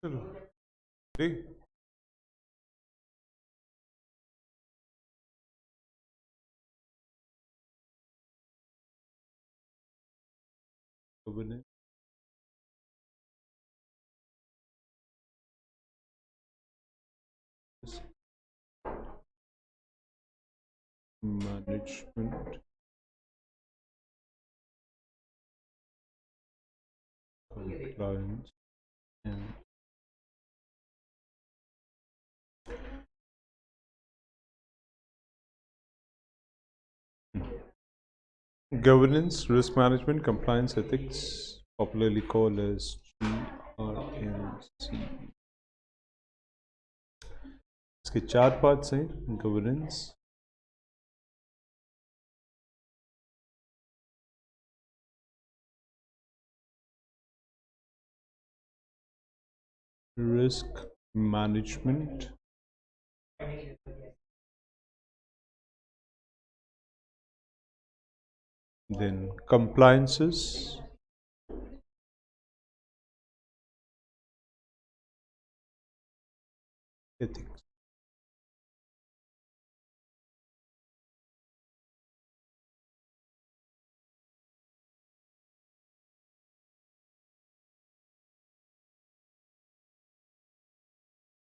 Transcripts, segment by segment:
चलो ठीक। Management compliance and governance, risk management, compliance, ethics, popularly called as GRMC. इसके चार पार्ट्स हैं: governance, risk management, then compliances, ethics.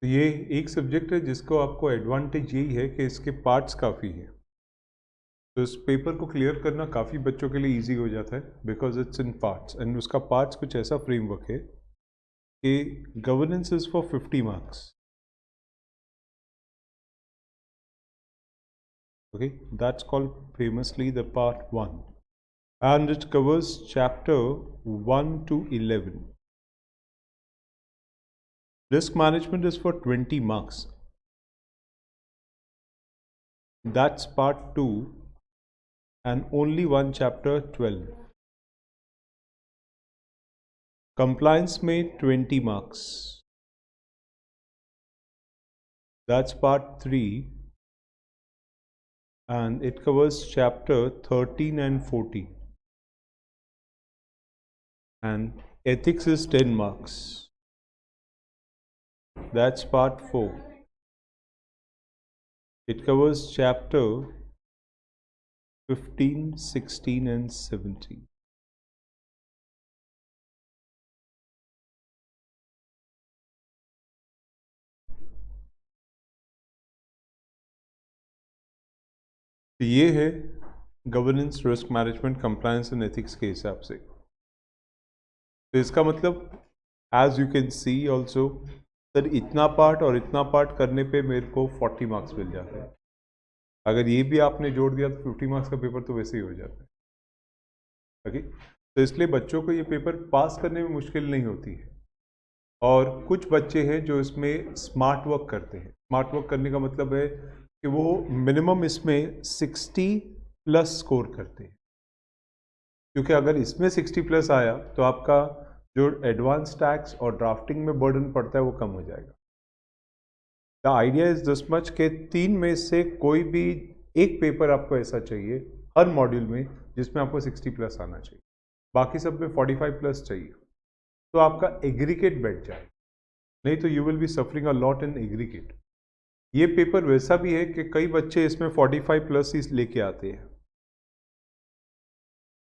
तो ये एक सब्जेक्ट है जिसको आपको एडवांटेज यही है कि इसके पार्ट्स काफ़ी हैं, तो इस पेपर को क्लियर करना काफ़ी बच्चों के लिए इजी हो जाता है because it's in parts. And उसका पार्ट्स कुछ ऐसा फ्रेमवर्क है कि governance is for 50 marks. Okay, that's called famously the part 1, and it covers chapter 1 to 11. Risk management is for 20 marks. That's part 2 and only one chapter 12. Compliance made 20 marks. That's part 3 and it covers chapter 13 and 14. And ethics is 10 marks. That's part 4. It covers chapter 15, 16 and 17. तो ये है governance, risk management, compliance and ethics के हिसाब से। तो इसका मतलब as you can see also sir इतना पार्ट और इतना पार्ट करने पे मेरे को 40 मार्क्स मिल जाते हैं। अगर ये भी आपने जोड़ दिया तो 50 मार्क्स का पेपर तो वैसे ही हो जाता है। ओके, तो इसलिए बच्चों को ये पेपर पास करने में मुश्किल नहीं होती है। और कुछ बच्चे हैं जो इसमें स्मार्ट वर्क करते हैं। स्मार्ट वर्क करने का मतलब है कि वो मिनिमम इसमें 60 प्लस स्कोर करते हैं, क्योंकि अगर इसमें 60 प्लस आया तो आपका जो एडवांस टैक्स और ड्राफ्टिंग में बर्डन पड़ता है वो कम हो जाएगा। The idea is this much के 3 में से कोई भी एक पेपर आपको ऐसा चाहिए हर मॉड्यूल में जिसमें आपको 60 प्लस आना चाहिए, बाकी सब में 45 प्लस चाहिए, तो आपका एग्रीगेट बैठ जाए। नहीं तो you will be suffering a lot in aggregate. ये पेपर वैसा भी है कि कई बच्चे इसमें 45 प्लस ही लेके आते हैं,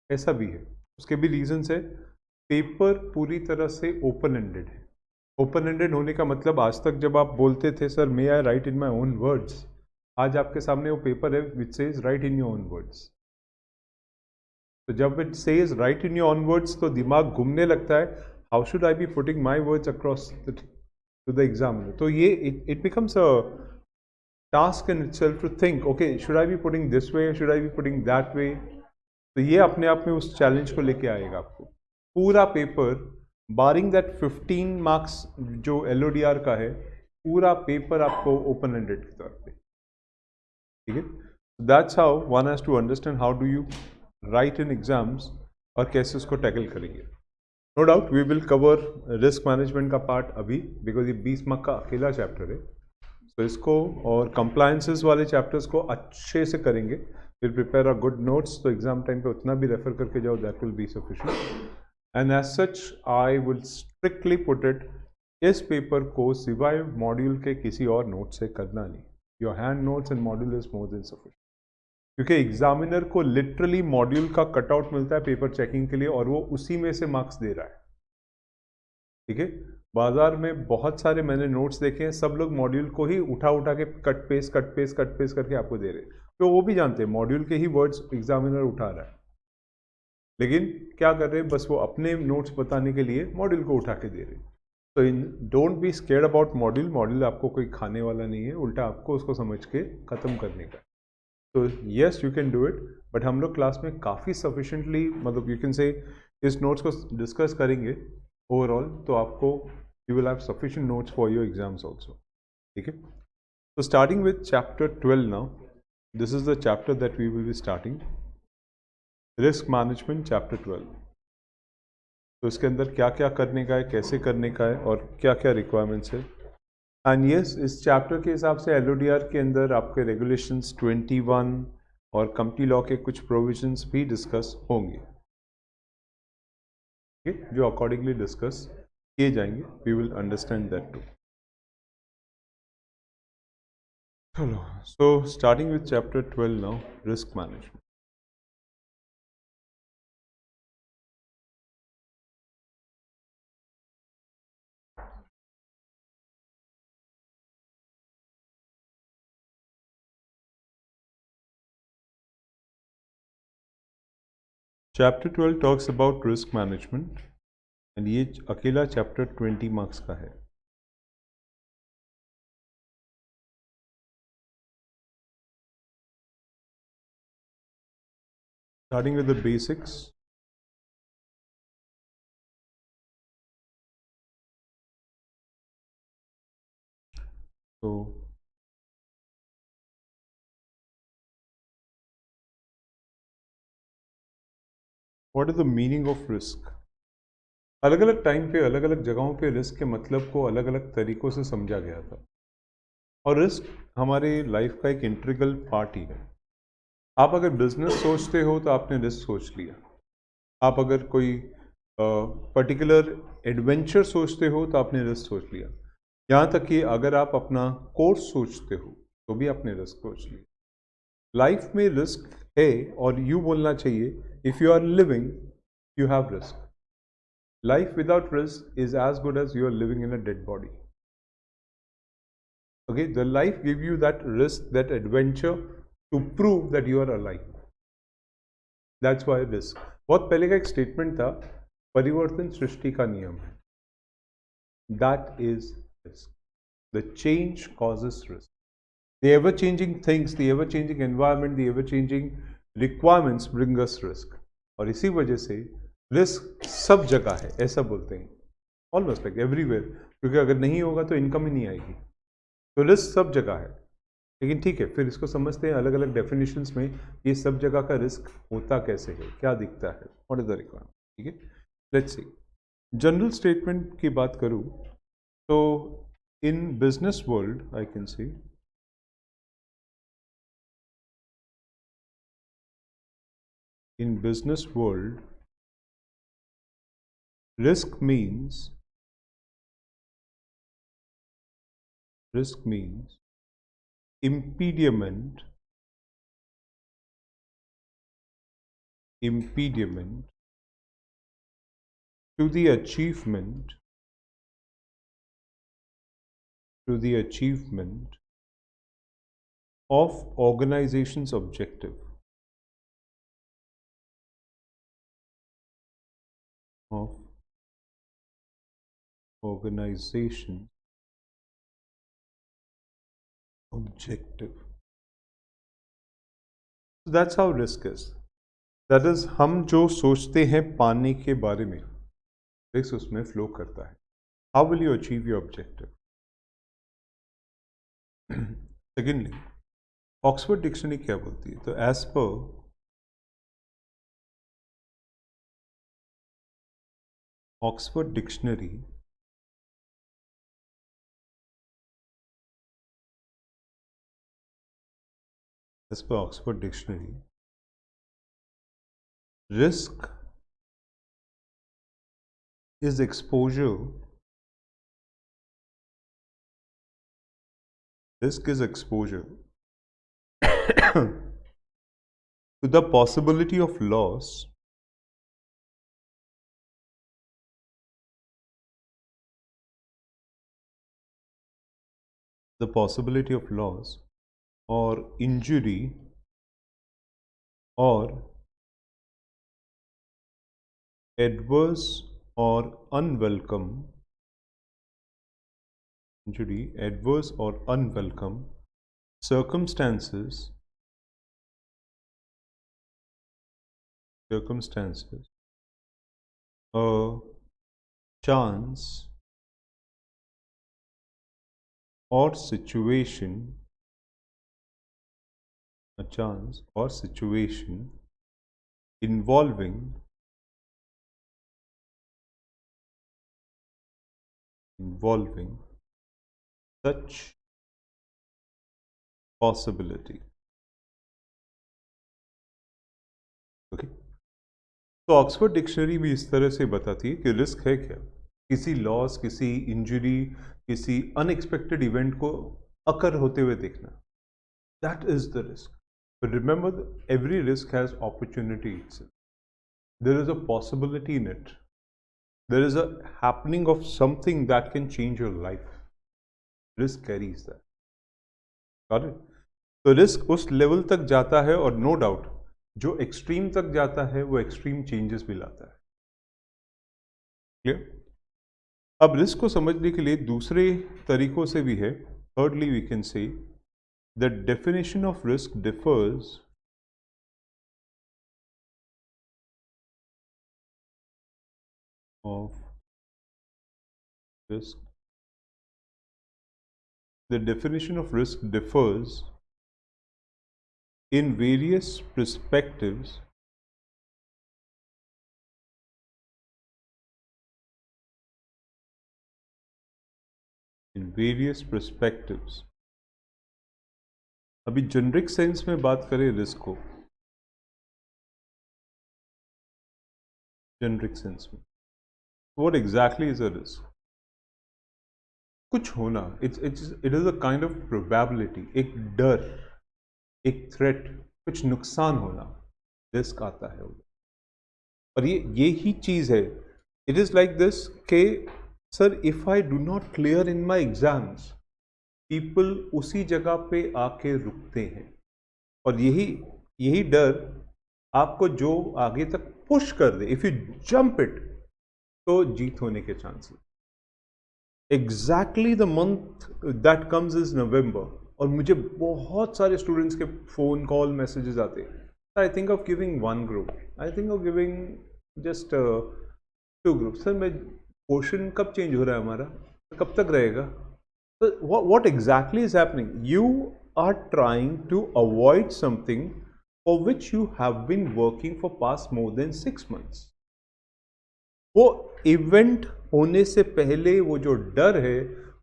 ऐसा भी है। उसके भी रीजंस है। पेपर पूरी तरह से ओपन एंडेड है। ओपन एंडेड होने का मतलब आज तक जब आप बोलते थे sir may I write in my own words, आज आपके सामने वो पेपर है which says write in your own words. तो जब it says write in your own words तो दिमाग घूमने लगता है, how should I be putting my words across to the exam. तो ये it becomes a task in itself to think okay should I be putting this way, should I be putting that way. तो ये अपने आप में उस challenge को लेके आएगा आपको। पूरा पेपर बारिंग दैट 15 मार्क्स जो LODR का है, पूरा पेपर आपको ओपन एंडेड के तौर पे, ठीक है। That's how one has to understand how do you write in exams और कैसे उसको टैकल करेंगे। No doubt we will cover risk management का पार्ट अभी, बिकॉज ये 20 मार्क का अकेला चैप्टर है। तो इसको और कंप्लायंसेस वाले चैप्टर्स को अच्छे से करेंगे। Will prepare a good notes, तो एग्जाम टाइम पे उतना भी रेफर करके जाओ, that will be sufficient. And as such I will strictly put it इस पेपर को सिवाय मॉड्यूल के किसी और नोट से करना नहीं. Your hand notes and module is more than sufficient. क्योंकि एग्जामिनर को लिटरली मॉड्यूल का कटआउट मिलता है पेपर चेकिंग के लिए और वो उसी में से मार्क्स दे रहा है. ठीक है. बाजार में बहुत सारे मैंने नोट्स देखे हैं, सब लोग मॉड्यूल को ही उठा उठा के कट पेस्ट करके आपको दे रहे हैं. तो वो भी जानते हैं मॉड्यूल के ही वर्ड्स एग्जामिनर उठा रहा है, लेकिन क्या कर रहे हैं, बस वो अपने नोट्स बताने के लिए मॉड्यूल को उठा के दे रहे हैं. तो don't be scared about module. Module आपको कोई खाने वाला नहीं है, उल्टा आपको उसको समझ के ख़त्म करने का. तो yes you can do it, but हम लोग क्लास में काफ़ी सफिशेंटली मतलब यू कैन से इस नोट्स को डिस्कस करेंगे ओवरऑल, तो आपको you will have sufficient notes for your exams also. ठीक है. तो starting with chapter 12 now. This is the chapter that we will be starting. Risk management chapter 12. तो इसके अंदर क्या क्या करने का है, कैसे करने का है और क्या क्या रिक्वायरमेंट्स है. एंड यस, इस चैप्टर के हिसाब से एलओडीआर के अंदर आपके रेगुलेशंस 21 और कंपनी लॉ के कुछ प्रोविजंस भी डिस्कस होंगे. ठीक है, जो अकॉर्डिंगली डिस्कस किए जाएंगे. We will understand that too. चलो, so starting with chapter 12 now, risk management. Chapter 12 talks about risk management and ये अकेला चैप्टर 20 मार्क्स का है. Starting with the basics. So what is the meaning of risk? अलग अलग time पे अलग अलग जगहों पे रिस्क के मतलब को अलग अलग तरीकों से समझा गया था. और रिस्क हमारे लाइफ का एक इंटीग्रल पार्ट ही है. आप अगर बिजनेस सोचते हो तो आपने रिस्क सोच लिया. आप अगर कोई पर्टिकुलर एडवेंचर सोचते हो तो आपने रिस्क सोच लिया. यहाँ तक कि अगर आप अपना कोर्स सोचते हो तो भी आपने रिस्क सोच लिया. लाइफ में रिस्क है और यू बोलना चाहिए if you are living you have risk. Life without risk is as good as you are living in a dead body. Okay, the life gives you that risk, that adventure to prove that you are alive. That's why risk. बहुत पहले का एक statement था, परिवर्तन सृष्टि का नियम है. That is risk. The change causes risk. The ever-changing things, the ever-changing environment, the ever-changing requirements bring us risk. और इसी वजह से रिस्क सब जगह है, ऐसा बोलते हैं. ऑलमोस्ट लाइक एवरीवेयर, क्योंकि अगर नहीं होगा तो इनकम ही नहीं आएगी. तो रिस्क सब जगह है. लेकिन ठीक है, फिर इसको समझते हैं अलग अलग डेफिनेशंस में ये सब जगह का रिस्क होता कैसे है, क्या दिखता है, व्हाट इज द रिक्वायरमेंट. ठीक है, लेट्स सी. जनरल स्टेटमेंट की बात करूँ तो in business world I can see in business world, risk means impediment to the achievement of organization's objective. Of organization objective. So that's how risk is. That is, हम जो सोचते हैं पाने के बारे में, रिस्क उसमें फ्लो करता है. How will you achieve your objective? Secondly, Oxford dictionary क्या बोलती है? तो as per Oxford dictionary, risk is exposure Risk is exposure to the possibility of loss or injury or adverse or unwelcome circumstances a chance or situation involving such possibility. Okay, तो Oxford dictionary भी इस तरह से बताती है कि risk है क्या, किसी लॉस, किसी इंजरी, किसी अनएक्सपेक्टेड इवेंट को अकर होते हुए देखना, that is the risk. But remember, every risk has opportunity itself. There is a possibility in it. There is a happening of something that can change your life. Risk carries that. Got it? तो risk उस level तक जाता है और no doubt जो extreme तक जाता है वो एक्सट्रीम चेंजेस भी लाता है. क्लियर? अब रिस्क को समझने के लिए दूसरे तरीकों से भी है. Thirdly we can say the definition of risk differs in various perspectives अभी जेनरिक सेंस में बात करें रिस्क को, जेनरिक सेंस में what exactly is a risk? कुछ होना. It is a kind of probability, एक डर, एक थ्रेट, कुछ नुकसान होना, रिस्क आता है. और ये ही चीज है. इट इज लाइक दिस के sir, if I do not clear in my exams, people उसी जगह पे आके रुकते हैं. और यही डर आपको जो आगे तक पुश कर दे, इफ यू जंप इट, तो जीत होने के chances. Exactly the month that comes is नवंबर, और मुझे बहुत सारे स्टूडेंट्स के फोन कॉल मैसेजेस आते हैं. I think of giving 1 group, I think of giving just 2 group. Sir मैं पोर्शन कब चेंज हो रहा है हमारा, कब तक रहेगा? So what exactly is happening? You are trying to avoid something for which you have been working for past more than 6 months. वो इवेंट होने से पहले वो जो डर है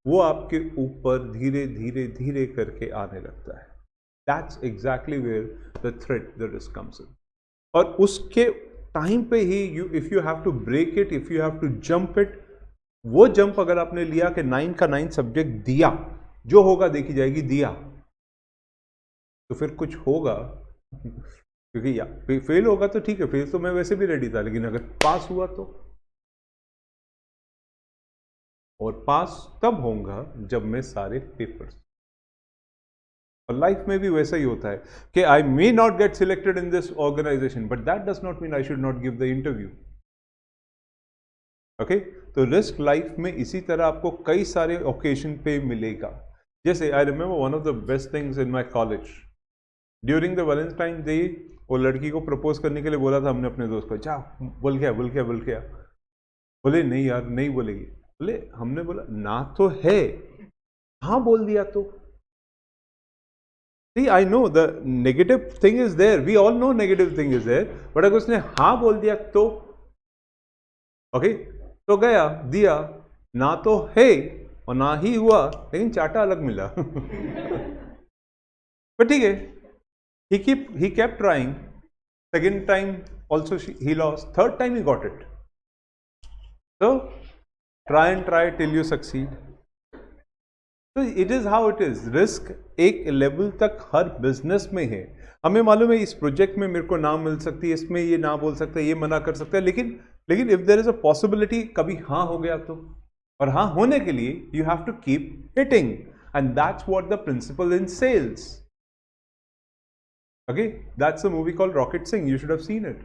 वो आपके ऊपर धीरे धीरे धीरे करके आने लगता है. That's exactly where the threat, the risk comes in. और उसके टाइम पे ही if you have to break it, if you have to jump it, वो जंप अगर आपने लिया कि 9 का 9 सब्जेक्ट दिया, जो होगा देखी जाएगी, दिया तो फिर कुछ होगा. क्योंकि या फेल होगा तो ठीक है, फेल तो मैं वैसे भी रेडी था, लेकिन अगर पास हुआ तो, और पास तब होगा जब मैं सारे पेपर्स. और लाइफ में भी वैसा ही होता है कि I may not get selected in this organisation, but that does not mean I should not give the interview. Okay, तो रिस्क लाइफ में इसी तरह आपको कई सारे ओकेजन पे मिलेगा. जैसे I remember one of the best things in my college, during the Valentine day वो लड़की को प्रपोज करने के लिए बोला था हमने अपने दोस्त को, जा बोल क्या. बोले नहीं यार नहीं बोलेगी. बोले, हमने बोला ना तो है, हाँ बोल दिया तो. See, I know the negative thing is there. We all know negative thing is there. But अगर उसने हाँ बोल दिया तो, ओके, तो गया दिया, ना तो है और ना ही हुआ, लेकिन चाटा अलग मिला. पर ठीक है, he kept trying. Second time also he lost. Third time he got it. So try and try till you succeed. तो it is how it is. Risk एक लेवल तक हर बिजनेस में है। हमें मालूम है इस प्रोजेक्ट में मेरे को ना मिल सकती है, इसमें ये ना बोल सकता है, ये मना कर सकता है, लेकिन लेकिन if there is a possibility कभी हाँ हो गया तो, और हाँ होने के लिए you have to keep hitting, and that's what the principle in sales. Okay, that's a movie called Rocket Singh, you should have seen it.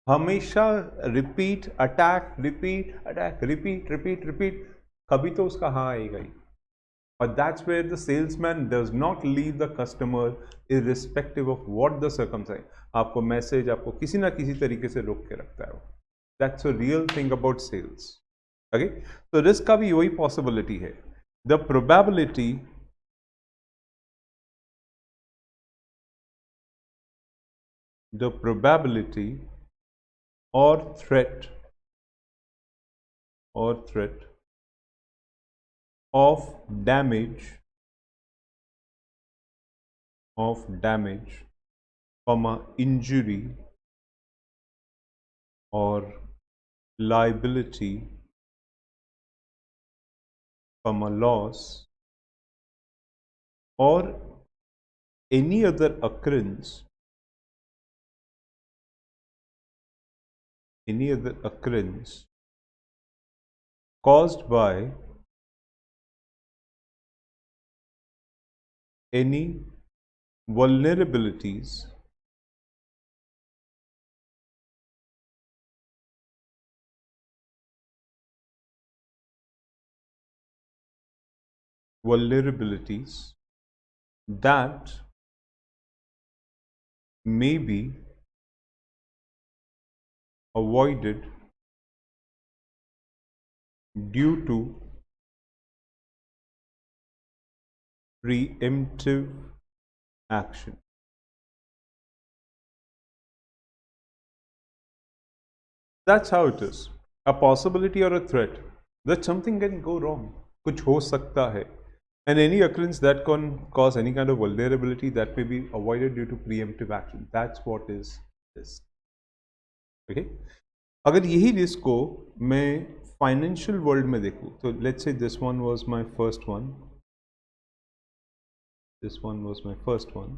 हमेशा repeat attack, repeat attack, repeat repeat repeat, कभी तो उसका हाँ आएगा ही। But that's where the salesman does not leave the customer irrespective of what the circumstance. आपको message, आपको किसी ना किसी तरीके से रोक के रखता है वो। That's a real thing about sales. Okay? तो रिस्क का भी वही पॉसिबिलिटी है। The probability or threat of damage from a injury or liability from a loss or any other occurrence caused by any vulnerabilities that may be avoided due to preemptive action. That's how it is. A possibility or a threat that something can go wrong. कुछ हो सकता है. And any occurrence that can cause any kind of vulnerability that may be avoided due to preemptive action. That's what is risk. Okay? अगर यही risk को मैं financial world में देखूँ तो let's say this one was my first one, this one was my first one,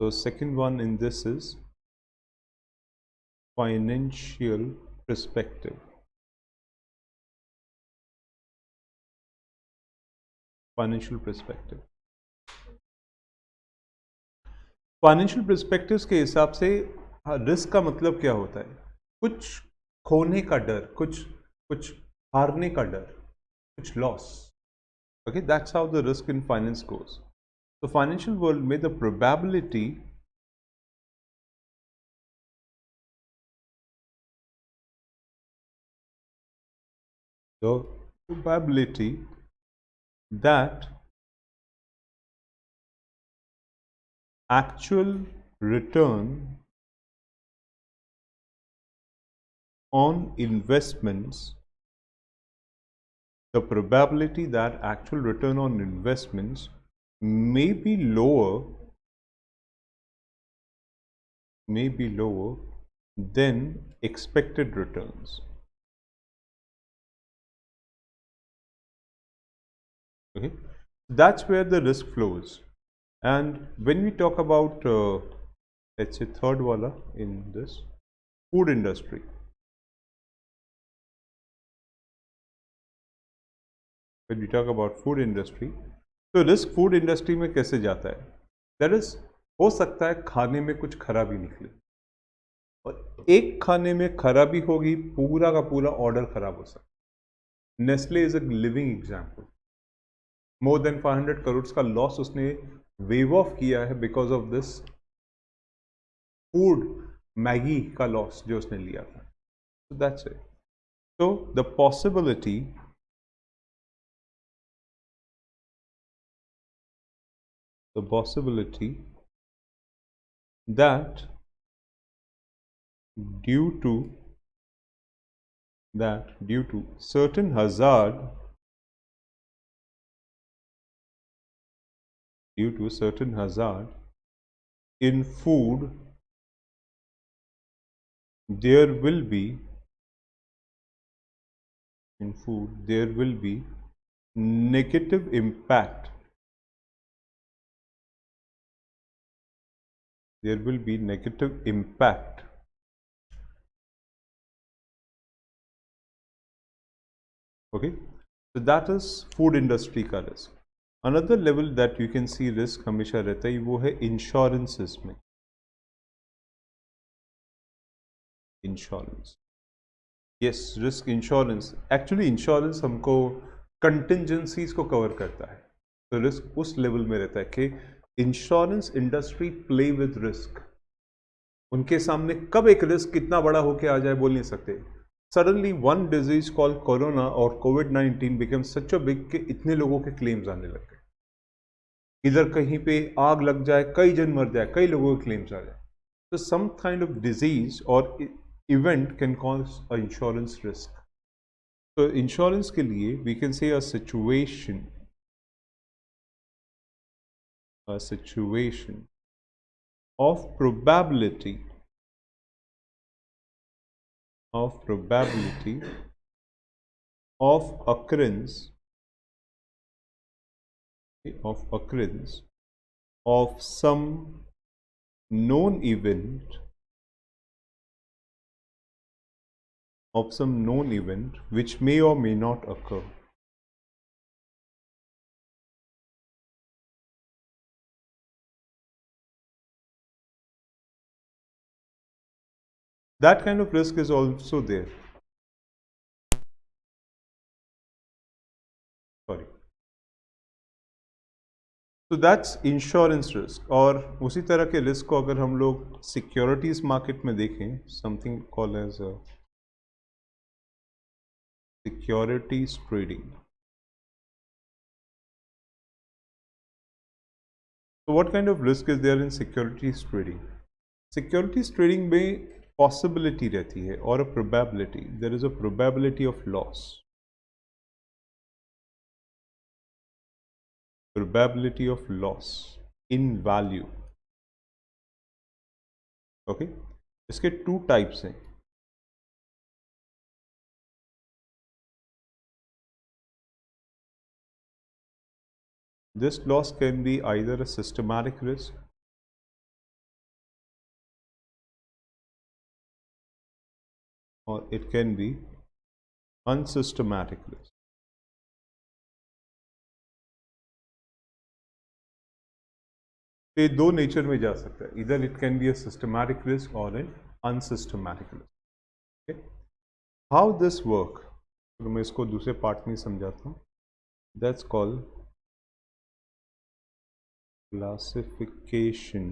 so second one in this is financial perspective. Financial perspectives के हिसाब से रिस्क का मतलब क्या होता है? कुछ खोने का डर, कुछ कुछ हारने का डर, कुछ loss. Okay, that's how the risk in finance goes. तो फाइनेंशियल वर्ल्ड में the probability that actual return on investments, the probability that actual return on investments may be lower than expected returns. Okay, that's where the risk flows. And when we talk about let's say third wala in this food industry, when we talk about food industry, तो risk food industry में कैसे जाता है? That is, हो सकता है खाने में कुछ खराबी निकले, और एक खाने में खराबी होगी, पूरा का पूरा ऑर्डर खराब हो सकता है। Nestle is a living example. More than 500 crore का लॉस उसने वेव ऑफ किया है because of this food, Maggi का लॉस जो उसने लिया था। So that's it. So the possibility that due to certain hazard in food, there will be negative impact there will be negative impact okay, so that is food industry का risk. Another level that you can see risk हमेशा रहता है वो है insurances में. Insurance, yes, risk insurance. Actually insurance हमको contingencies को cover करता है, तो risk उस level में रहता है कि insurance industry play with risk. उनके सामने कब एक रिस्क कितना बड़ा होके आ जाए बोल नहीं सकते. Suddenly one disease called corona और कोविड-19 बिकम सच अ बिग कि इतने लोगों के क्लेम्स आने लग गए. इधर कहीं पे आग लग जाए, कई जन मर जाए, कई लोगों के क्लेम्स आ जाए. तो सम काइंड ऑफ डिजीज और event can cause a insurance risk. तो इंश्योरेंस के लिए we can say a situation of probability of occurrence of some known event which may or may not occur. That kind of risk is also there. Sorry. So that's insurance risk. और उसी तरह के risk को अगर हम लोग securities market में देखें, something called as a securities trading. So what kind of risk is there in securities trading? Securities trading में possibility रहती है और a probability. There is a probability of loss. Probability of loss in value. Okay, इसके two types हैं. This loss can be either a systematic risk or it can be unsystematic risk. ये दो nature में जा सकता है, इधर it can be a systematic risk और an unsystematic risk. How this work, तो मैं इसको दूसरे पार्ट में समझाता हूँ. That's called classification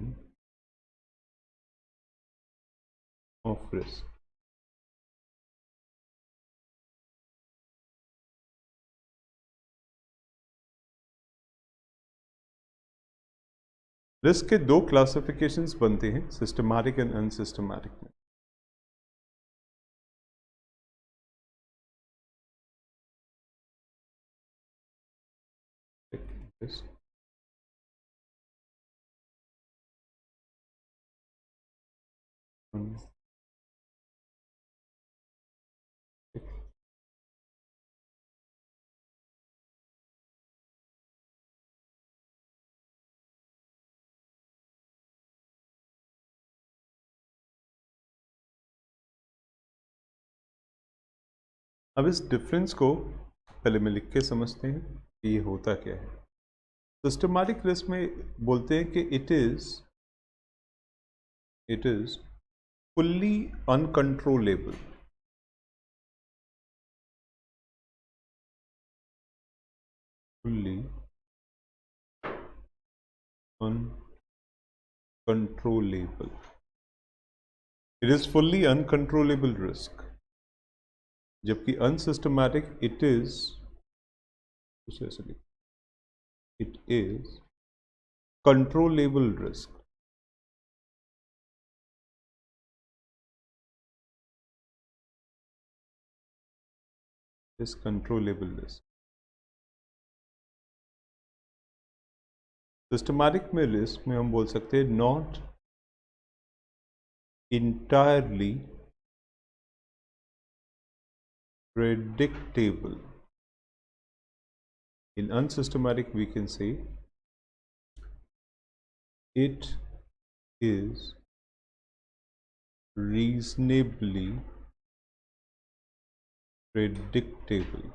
of risk. Risk के दो क्लासिफिकेशंस बनते हैं, सिस्टमैटिक एंड अनसिस्टमैटिक में. अब इस डिफरेंस को पहले मैं लिख के समझते हैं कि ये होता क्या है. सिस्टमैटिक रिस्क में बोलते हैं कि it is fully uncontrollable. fully uncontrollable. It is fully uncontrollable risk. जबकि unsystematic it is controllable risk. Is controllable risk. Systematic में रिस्क में हम बोल सकते हैं not entirely predictable. In unsystematic we can say it is reasonably predictable.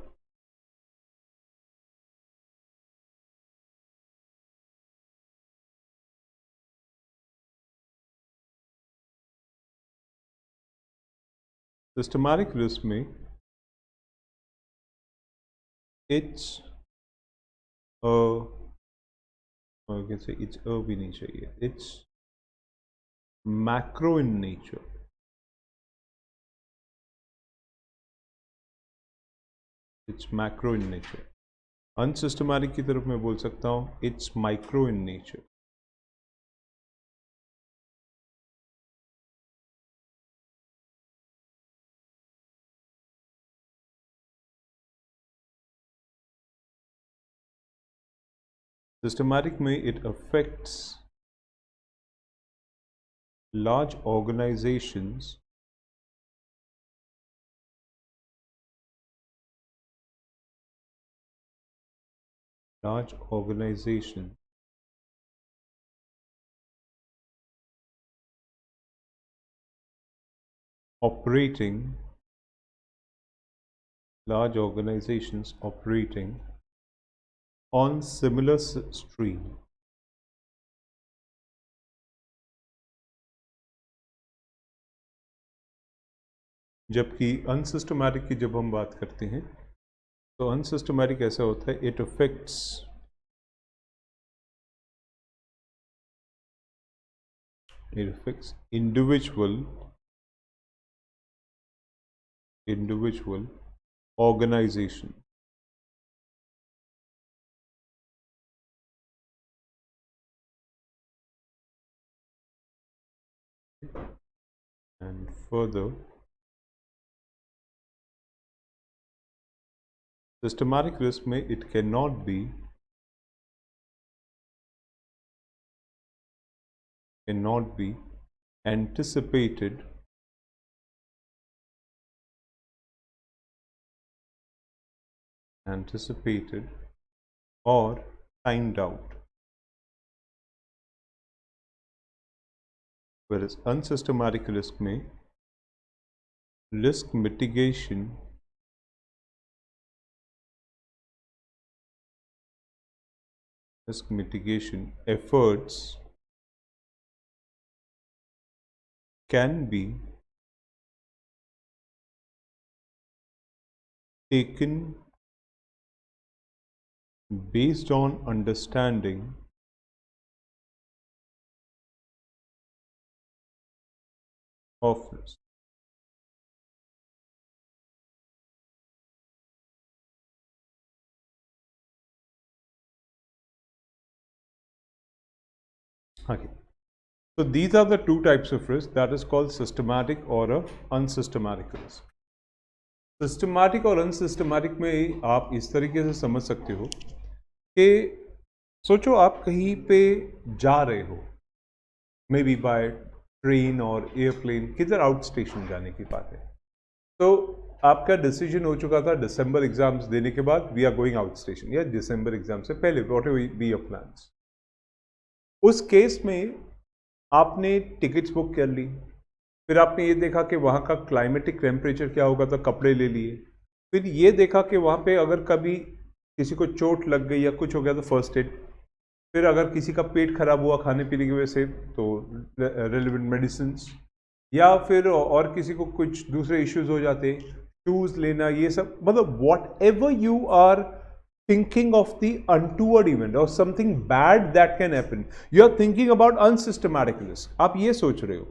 Systematic risk में it's a, or you can say it's a भी नहीं चाहिए, it's macro in nature. It's macro in nature. Unsystematic की तरफ मैं बोल सकता हूँ it's micro in nature. Systematic में it affects large organizations operating on similar stream. जबकि अनसिस्टमैटिक की जब हम बात करते हैं तो अनसिस्टमैटिक ऐसा होता है it affects individual organization. And further, systematic risk में it cannot be anticipated or timed out, whereas unsystematic risk में risk mitigation efforts can be taken based on understanding of risk. Okay. So these are the two types of risk, that is called systematic or a unsystematic risk. Systematic और unsystematic में आप इस तरीके से समझ सकते हो कि सोचो आप कहीं पे जा रहे हो, मे बी बाय ट्रेन और एयरप्लेन, किधर आउट स्टेशन जाने की बात है, तो आपका डिसीजन हो चुका था दिसंबर एग्जाम्स देने के बाद we are going out station, या दिसंबर एग्जाम से पहले, whatever be your plans. उस केस में आपने टिकट्स बुक कर ली, फिर आपने ये देखा कि वहाँ का क्लाइमेटिक टेम्परेचर क्या होगा, तो कपड़े ले लिए, फिर ये देखा कि वहाँ पे अगर कभी किसी को चोट लग गई या कुछ हो गया तो फर्स्ट एड, फिर अगर किसी का पेट खराब हुआ खाने पीने की वजह से तो रेलिवेंट मेडिसिन, या फिर और किसी को कुछ दूसरे इश्यूज हो जाते, शूज़ लेना, ये सब, मतलब whatever you are thinking of the untoward event or something bad that can happen, you are thinking about unsystematic risk. आप ये सोच रहे हो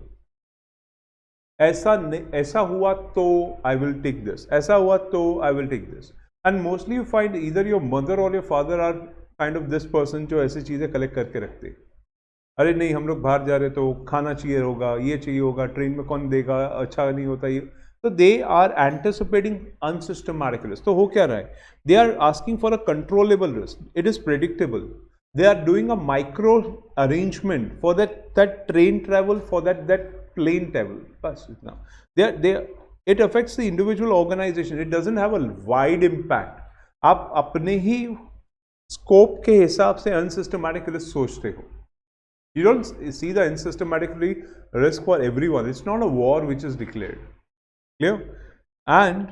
ऐसा हुआ तो I will take this, ऐसा हुआ तो I will take this, and mostly you find either your mother or your father are kind of this person जो ऐसी चीज़ें कलेक्ट करके रखते, अरे नहीं हम लोग बाहर जा रहे तो खाना चाहिए होगा, ये चाहिए होगा, ट्रेन में कौन देगा, अच्छा नहीं होता ये, तो they are anticipating unsystematic risk. तो हो क्या रहा है, they are asking for a controllable risk, it is predictable, they are doing a micro arrangement for that train travel, for that plane travel, बस इतना। They it affects the individual organisation, it doesn't have a wide impact. आप अपने ही scope के हिसाब से unsystematic risk सोचते हो, You don't see the unsystematically risk for everyone. It's not a war which is declared. Clear? And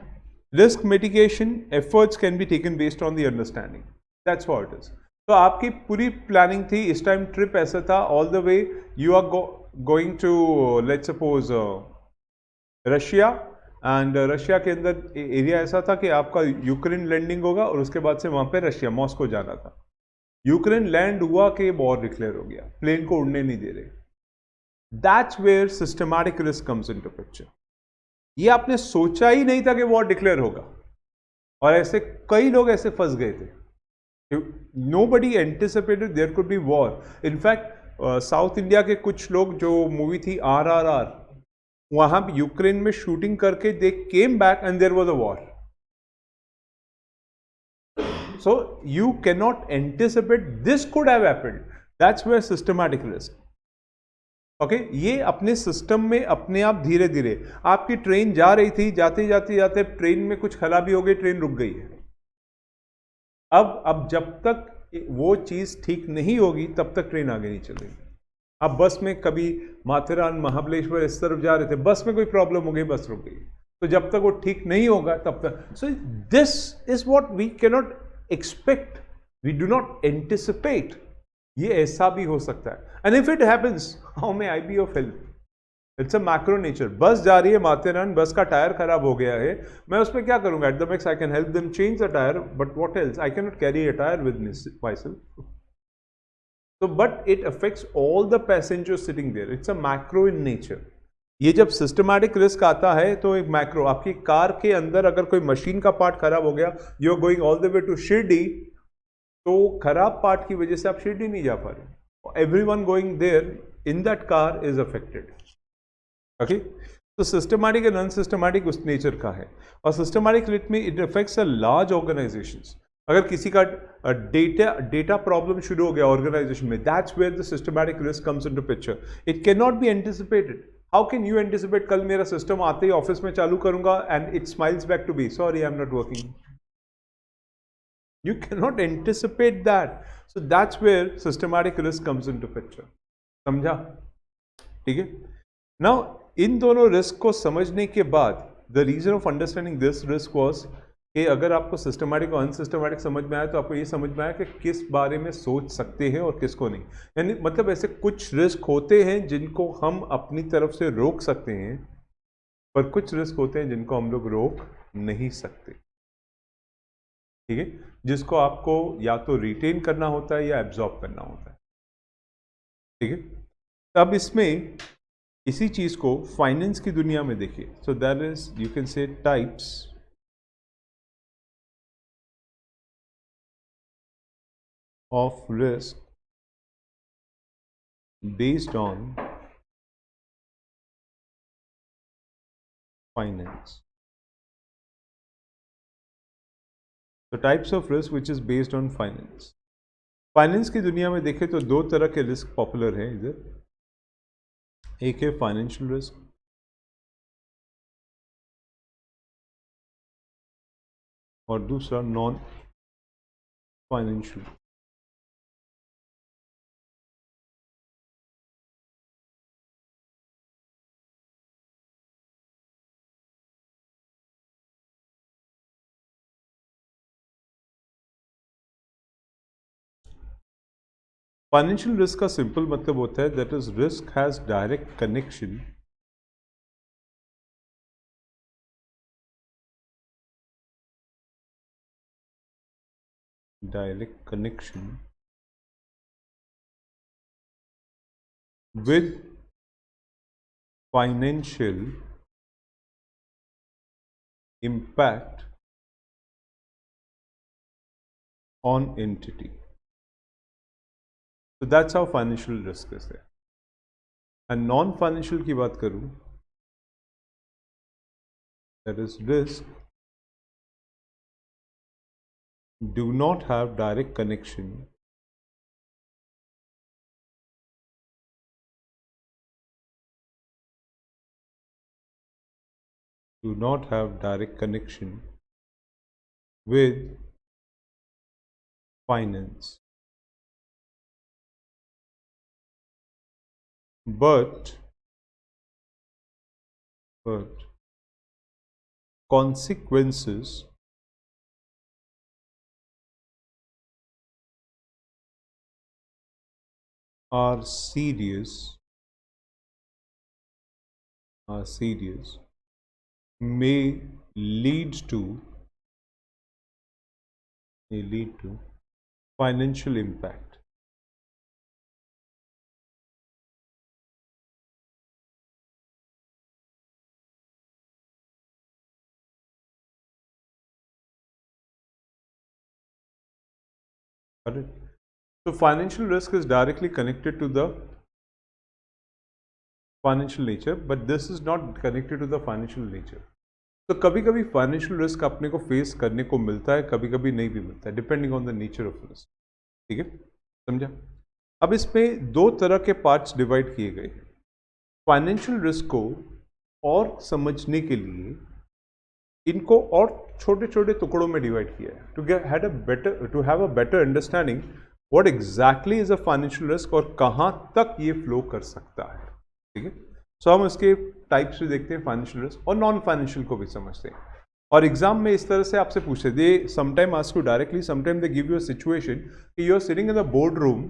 risk mitigation efforts can be taken based on the understanding. That's what it is. तो आपकी पूरी planning थी, इस time trip ऐसा था, all the way you are going to let's suppose Russia, and Russia के अंदर area ऐसा था कि आपका यूक्रेन लैंडिंग होगा और उसके बाद से वहां पे रशिया मॉस्को जाना था. यूक्रेन लैंड हुआ कि वॉर डिक्लेयर हो गया, प्लेन को उड़ने नहीं दे रहे. That's where systematic risk comes into picture. ये आपने सोचा ही नहीं था कि वॉर डिक्लेयर होगा, और ऐसे कई लोग ऐसे फंस गए थे. Nobody anticipated there could be war. In fact, south India के कुछ लोग, जो मूवी थी RRR, वहां पे यूक्रेन में शूटिंग करके they came back and there was a war. So you cannot anticipate this could have happened. That's where systematic risk. Okay ये अपने सिस्टम में अपने आप धीरे धीरे, आपकी ट्रेन जा रही थी, जाते जाते जाते ट्रेन में कुछ खराबी हो गई, ट्रेन रुक गई है. अब जब तक वो चीज ठीक नहीं होगी तब तक ट्रेन आगे नहीं चलेगी. आप बस में कभी माथेरान महाबलेश्वर इस तरफ जा रहे थे, बस में कोई प्रॉब्लम हो गई, बस रुक गई. तो जब तक वो ठीक नहीं होगा तब तक. So this is what we can not expect, we do not anticipate. ये ऐसा भी हो सकता है. And if it happens, how may I be of help? It's a macro nature. Bus जा रही है माथेरान, बस का टायर खराब हो गया है, मैं उस पर क्या करूंगा? At the max I can help them change the tyre, but what else? I can not carry a tyre with my self. So, but it affects all the passengers sitting there. It's a macro in nature. ये जब systematic risk आता है तो एक macro, आपकी car के अंदर अगर कोई मशीन का पार्ट खराब हो गया, you are going all the way to Shirdi, तो खराब पार्ट की वजह से आप शिरडी नहीं जा पा रहे. Everyone going there in that car is affected. Okay, तो सिस्टमैटिक एंड अनसिस्टमैटिक उस नेचर का है. और सिस्टमैटिक रिस्क में it affects a large organisations. अगर किसी का डेटा प्रॉब्लम शुरू हो गया ऑर्गेनाइजेशन में, that's where the systematic risk comes into picture. It can not be anticipated. How can you anticipate? कल मेरा सिस्टम आते ही ऑफिस में चालू करूंगा and it smiles back to be sorry I am not working. You can not anticipate that. So that's where systematic risk comes into picture. समझा? ठीक है. नाउ इन दोनों रिस्क को समझने के बाद, the reason of understanding this risk was कि अगर आपको सिस्टमैटिक और अनसिस्टमैटिक समझ में आया तो आपको ये समझ में आया कि किस बारे में सोच सकते हैं और किसको नहीं. यानी मतलब ऐसे कुछ रिस्क होते हैं जिनको हम अपनी तरफ से रोक सकते हैं, पर कुछ रिस्क होते हैं जिनको हम लोग रोक नहीं सकते. ठीक है, जिसको आपको या तो रिटेन करना होता है या एब्जॉर्ब करना होता है. ठीक है, तब इसमें इसी चीज को फाइनेंस की दुनिया में देखिए. So that is, you can say, types of risk based on finance. The types of risk which is based on finance. Finance की दुनिया में देखें तो दो तरह के रिस्क पॉपुलर हैं इधर. एक है फाइनेंशियल रिस्क, और दूसरा नॉन फाइनेंशियल. फाइनेंशियल रिस्क का सिंपल मतलब होता है that is risk has direct connection with financial impact on entity. So that's how financial risk is there. And non-financial की बात करूं, that is risk do not have direct connection with finance. but consequences are serious, may lead to financial impact. Got it? So financial risk is directly connected to the financial nature, but this is not connected to the financial nature. तो कभी कभी financial risk अपने को face करने को मिलता है, कभी कभी नहीं भी मिलता है, depending on the nature of risk. ठीक है, समझा? अब इसमें दो तरह के पार्ट्स डिवाइड किए गए. फाइनेंशियल रिस्क को और समझने के लिए इनको और छोटे छोटे टुकड़ों में डिवाइड किया है, to have a better understanding what exactly is a financial risk और कहां तक ये फ्लो कर सकता है. ठीक है, सो हम इसके टाइप्स भी देखते हैं, फाइनेंशियल रिस्क और नॉन फाइनेंशियल को भी समझते हैं. और एग्जाम में इस तरह से आपसे पूछते, they sometime ask you directly, sometime they give you a situation कि you are sitting in the board room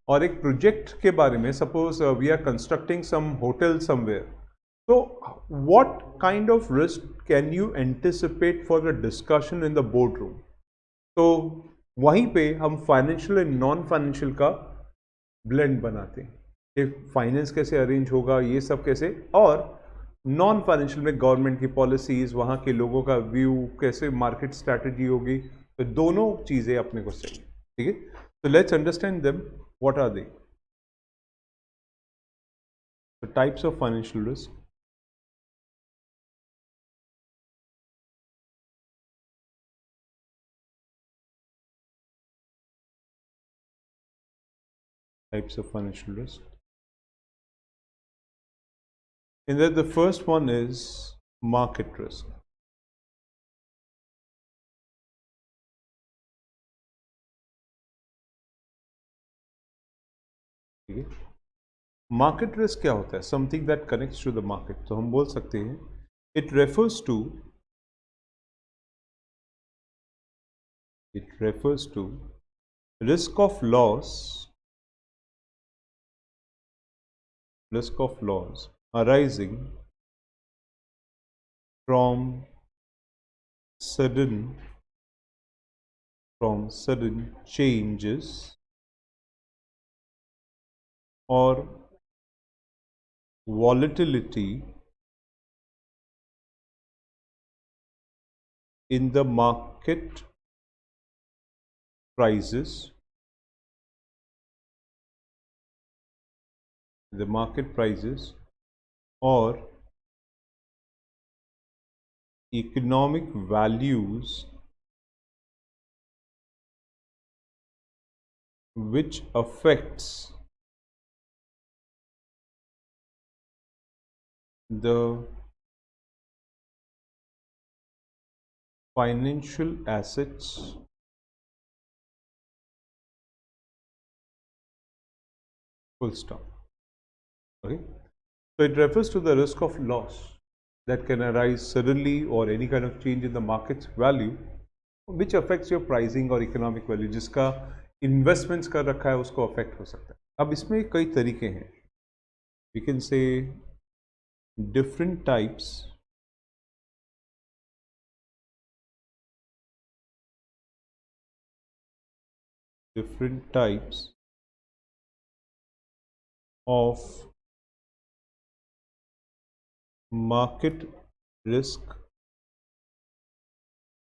और एक प्रोजेक्ट के बारे में, suppose we are constructing some hotel somewhere, तो what kind of risk can you anticipate for the discussion in the board room. तो वहीं पे हम फाइनेंशियल एंड नॉन फाइनेंशियल का ब्लेंड बनाते हैं कि फाइनेंस कैसे अरेंज होगा, ये सब कैसे, और नॉन फाइनेंशियल में गवर्नमेंट की पॉलिसीज, वहाँ के लोगों का व्यू, कैसे मार्केट स्ट्रैटेजी होगी. तो दोनों चीज़ें अपने को चाहिए. ठीक है, तो let's understand them. What are they? The types of financial risk. Types of financial risk. And then the first one is market risk. ठीक है, मार्केट रिस्क क्या होता है? Something that connects to the market. तो हम बोल सकते हैं it refers to risk of loss arising from sudden changes or volatility in the market prices, or economic values which affects the financial assets full stop. Okay, so it refers to the risk of loss that can arise suddenly or any kind of change in the market's value which affects your pricing और economic value, जिसका investments कर रखा है उसको affect हो सकता है. अब इसमें कई तरीके हैं. We can say different types of market risk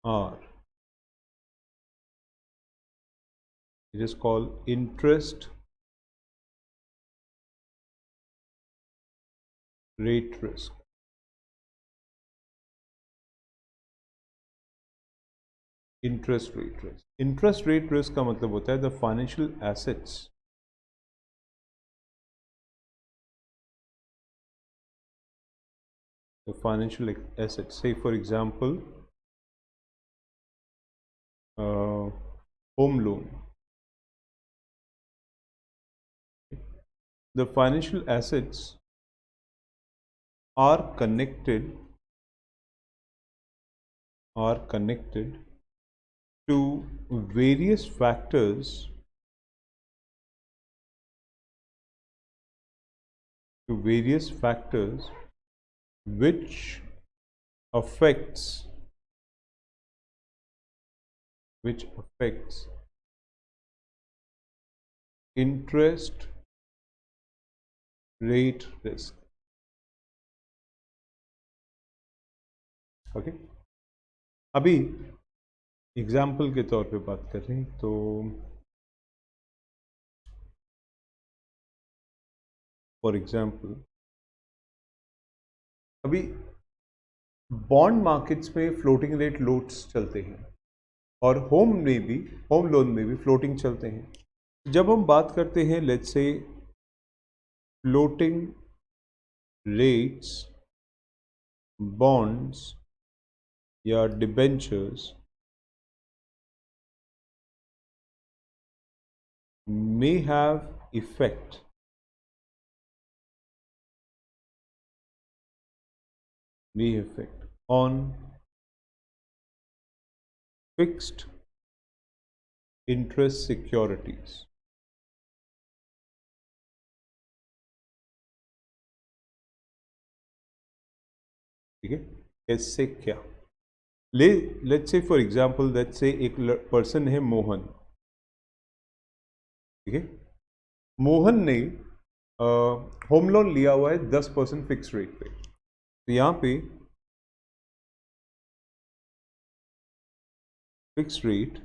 are. It is called interest rate risk. Interest rate risk का मतलब होता है the financial assets say for example home loan. the financial assets are connected to various factors which affects interest rate risk. Okay अभी example के तौर पे बात करें तो फॉर एग्जाम्पल अभी बॉन्ड मार्केट्स में फ्लोटिंग रेट लोन्स चलते हैं और होम लोन में भी फ्लोटिंग चलते हैं। जब हम बात करते हैं let's say floating rates bonds या debentures may have effect on fixed interest securities. ठीक है, कैसे क्या? Let's say for example let's say एक पर्सन है मोहन, ठीक है, मोहन ने होम लोन लिया हुआ है 10% फिक्स रेट पे। तो यहाँ पे fix rate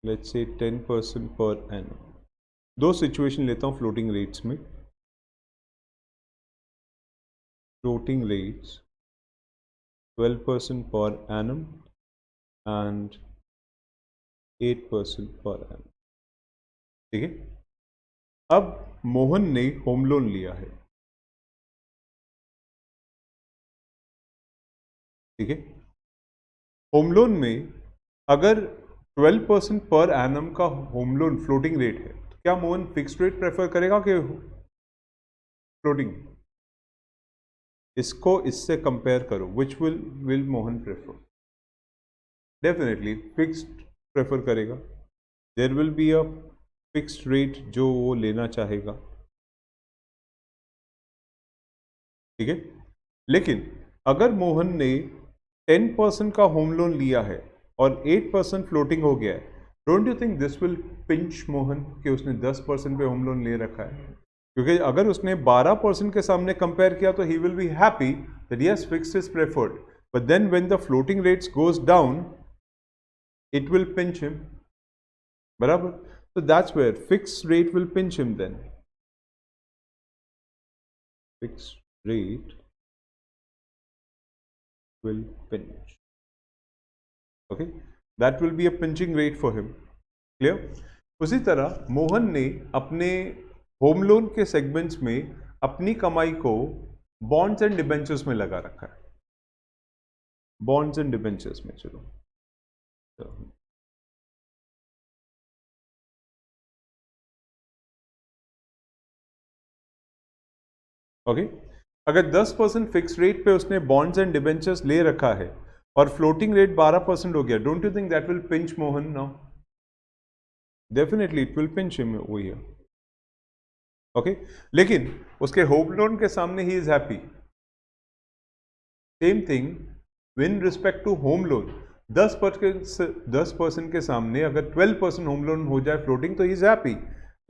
let's say 10% per annum. दो सिचुएशन लेता हूँ फ्लोटिंग रेट्स में। Floating rates 12% per annum and 8% per annum, ठीक है। अब मोहन ने होम लोन लिया है, ठीक है। होम लोन में अगर 12% पर एनम का होम लोन फ्लोटिंग रेट है तो क्या मोहन फिक्स्ड रेट प्रेफर करेगा कि फ्लोटिंग? इसको इससे कंपेयर करो, which will Mohan prefer? Definitely fixed prefer करेगा। There will be a fixed rate जो वो लेना चाहेगा, ठीक है। लेकिन अगर मोहन ने 10% का होम लोन लिया है और 8% फ्लोटिंग हो गया है, don't you think this will pinch Mohan कि उसने 10% पे होम लोन ले रखा है? क्योंकि अगर उसने 12% के सामने कंपेयर किया तो ही will be happy that yes fixed is preferred, but then when the floating rates goes down it will pinch him, बराबर? So that's where fixed rate will pinch him then. Fixed rate will pinch. Okay, that will be a pinching rate for him. Clear? उसी तरह मोहन ने अपने home loan के segments में अपनी कमाई को बॉन्ड्स एंड डिबेंचर्स में लगा रखा है। बॉन्ड्स एंड डिबेंचर्स में चलो ओके अगर 10% फिक्स रेट पे उसने बॉन्ड्स एंड डिबेंचर्स ले रखा है और फ्लोटिंग रेट 12% हो गया, don't you think that will pinch Mohan now? Definitely it will pinch him over here, okay. लेकिन उसके होम लोन के सामने ही is happy. Same thing with respect to home loan, 10% के सामने अगर 12% होम लोन हो जाए फ्लोटिंग तो ही इज हैप्पी,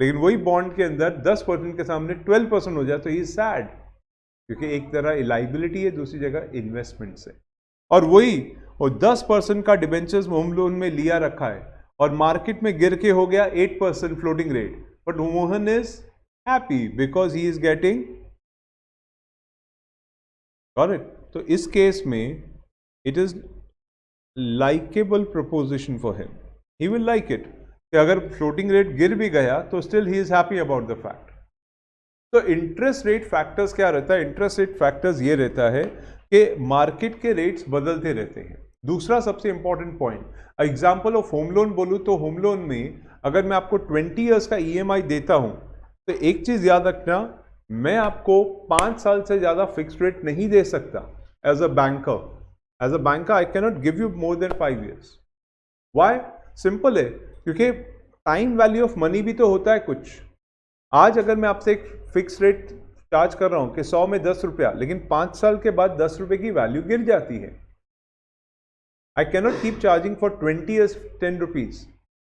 लेकिन वही बॉन्ड के अंदर 10% के सामने 12% हो जाए तो ही इज सैड, क्योंकि एक तरह लाइबिलिटी है, दूसरी जगह इन्वेस्टमेंट से। और वही 10% का डिबेंचर्स होम लोन में लिया रखा है और मार्केट में गिर के हो गया 8% floating rate, but Mohan is happy because he is getting correct. तो इस केस में it is likeable proposition for him, he will like it कि अगर फ्लोटिंग रेट गिर भी गया तो still he is happy about the fact. तो इंटरेस्ट रेट फैक्टर्स क्या रहता है? इंटरेस्ट रेट फैक्टर्स ये रहता है कि मार्केट के रेट्स बदलते रहते हैं। दूसरा सबसे important point, example of home loan बोलूँ तो होम लोन में अगर मैं आपको 20 ईयर्स का ईएमआई देता हूं तो एक चीज याद रखना, मैं आपको 5 साल से ज्यादा फिक्स रेट नहीं दे सकता as a banker. As a banker I cannot give you more than 5 years. Why? Simple है, क्योंकि टाइम वैल्यू ऑफ मनी भी तो होता है कुछ। आज अगर मैं आपसे एक फिक्स रेट चार्ज कर रहा हूं कि 100 में 10 रुपया, लेकिन 5 साल के बाद 10 रुपए की वैल्यू गिर जाती है। I cannot keep charging for 20 years 10 rupees.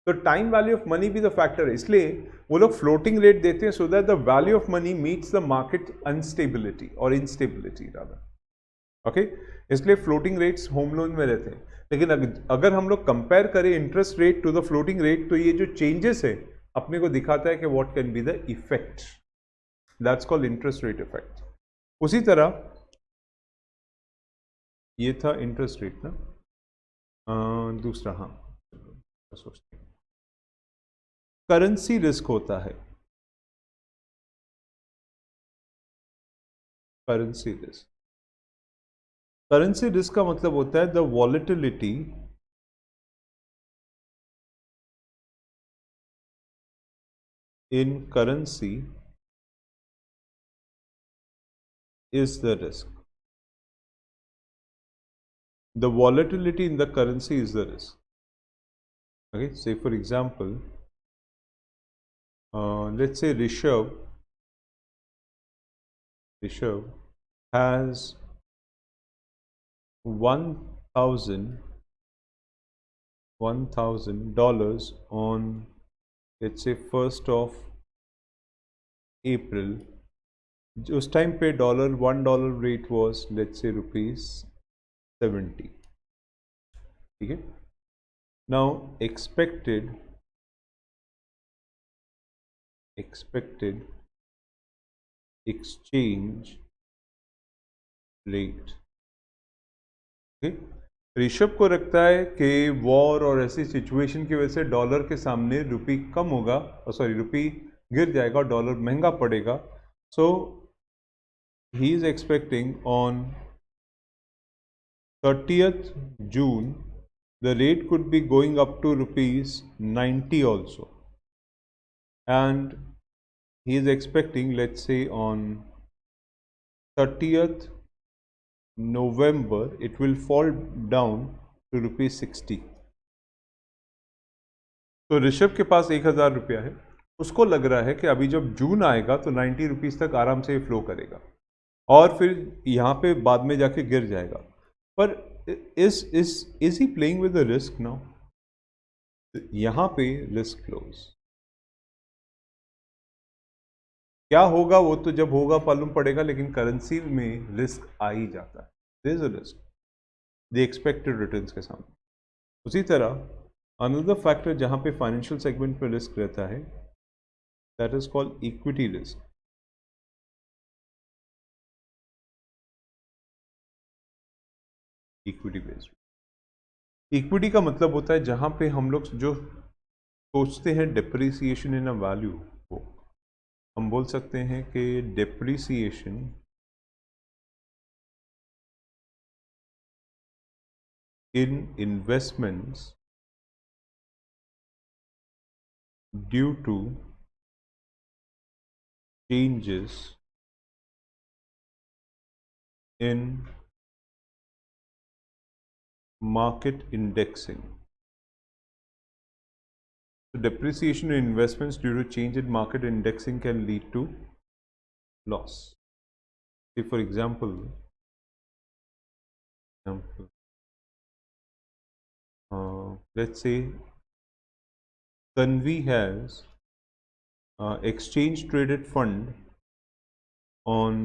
तो टाइम वैल्यू ऑफ मनी भी तो फैक्टर है, इसलिए वो लोग फ्लोटिंग रेट देते हैं so that the value of money meets the market unstability और इंस्टेबिलिटी रादर। ओके, इसलिए फ्लोटिंग रेट्स होम लोन में रहते हैं। लेकिन अगर हम लोग कंपेयर करें interest rate to the floating rate, तो ये जो चेंजेस है अपने को दिखाता है कि what can be the effect, that's called interest rate effect. उसी तरह ये था इंटरेस्ट रेट ना, दूसरा, हाँ सोचते हैं करेंसी रिस्क होता है। करेंसी रिस्क, करेंसी रिस्क का मतलब होता है the volatility in currency is the risk. The volatility in the currency is the risk. Okay, say for example, let's say Rishabh has 1,000 on, let's say 1st of April. उस time पे $1 rate was let's say ₹70. ठीक है। Now expected exchange rate। Rishabh को लगता है कि war और ऐसी सिचुएशन की वजह से डॉलर के सामने रुपी कम होगा, सॉरी रुपी गिर जाएगा, डॉलर महंगा पड़ेगा। So he is expecting on 30th June the rate could be going up to ₹90 also, and he is expecting, let's say on 30th November it will fall down to ₹60। तो ऋषभ के पास 1,000 रुपया है, उसको लग रहा है कि अभी जब जून आएगा तो 90 रुपीज़ तक आराम से फ्लो करेगा और फिर यहाँ पे बाद में जाके गिर जाएगा। पर is he playing with the risk now? यहाँ पे रिस्क फ्लोज क्या होगा वो तो जब होगा मालूम पड़ेगा, लेकिन करेंसी में रिस्क आ ही जाता है। There is a risk the expected returns के सामने। उसी तरह अनदर फैक्टर जहाँ पे फाइनेंशियल सेगमेंट में रिस्क रहता है, that is called equity risk. Equity based, equity का मतलब होता है जहां पे हम लोग जो सोचते हैं डेप्रिसिएशन इन अ वैल्यू, को हम बोल सकते हैं कि depreciation in investments due to changes in market indexing. So depreciation in investments due to change in market indexing can lead to loss. Say for example, let's say Tanvi has exchange traded fund on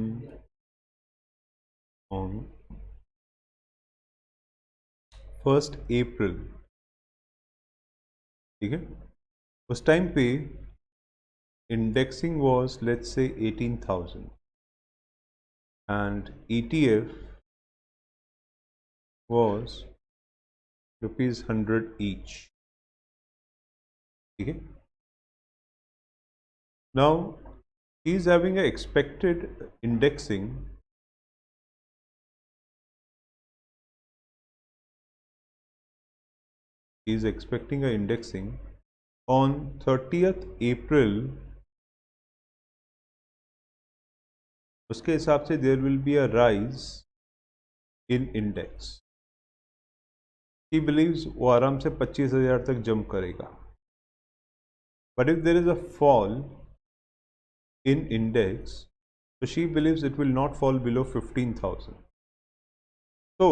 1st April, ठीक है। उस time पे indexing was let's say 18,000 and ETF was ₹100 each, ठीक है। Now he is having a expected indexing is expecting a indexing on 30th April. उसके हिसाब से there will be a rise in index. He believes वो आराम से 25,000 तक jump करेगा. But if there is a fall in index, so she believes it will not fall below 15,000. So,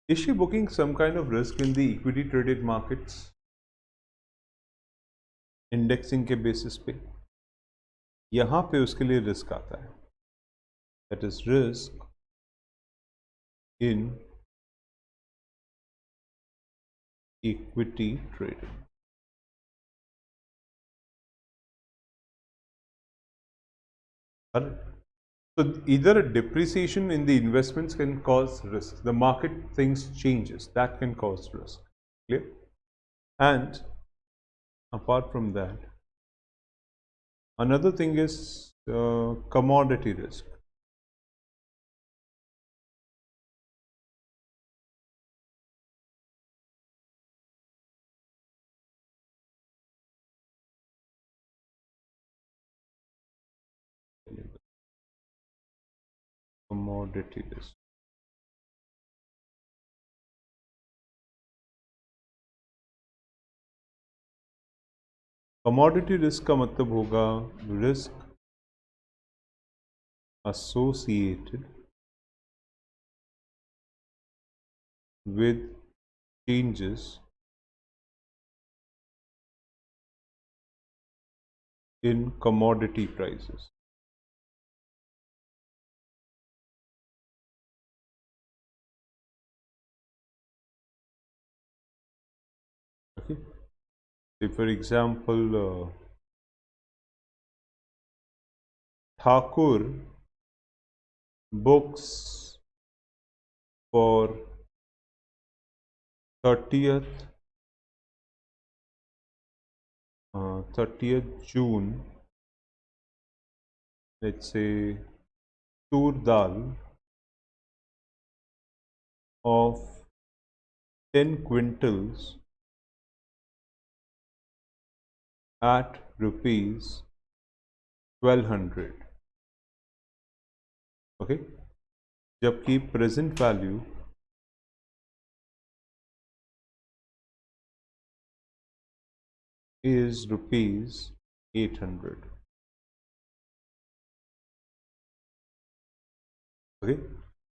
is she booking some kind of risk in the equity traded markets? Indexing के basis पे यहाँ पे उसके लिए risk आता है. That is risk in equity trading. So either a depreciation in the investments can cause risk. The market things changes, that can cause risk. Clear? And apart from that, another thing is commodity risk. Commodity risk. Commodity risk का मतलब होगा risk associated with changes in commodity prices. Okay. Say for example, Thakur books for 30th June, let's say tur dal of 10 quintals at rupees 1200. Okay, जबकि present value is rupees 800. Okay,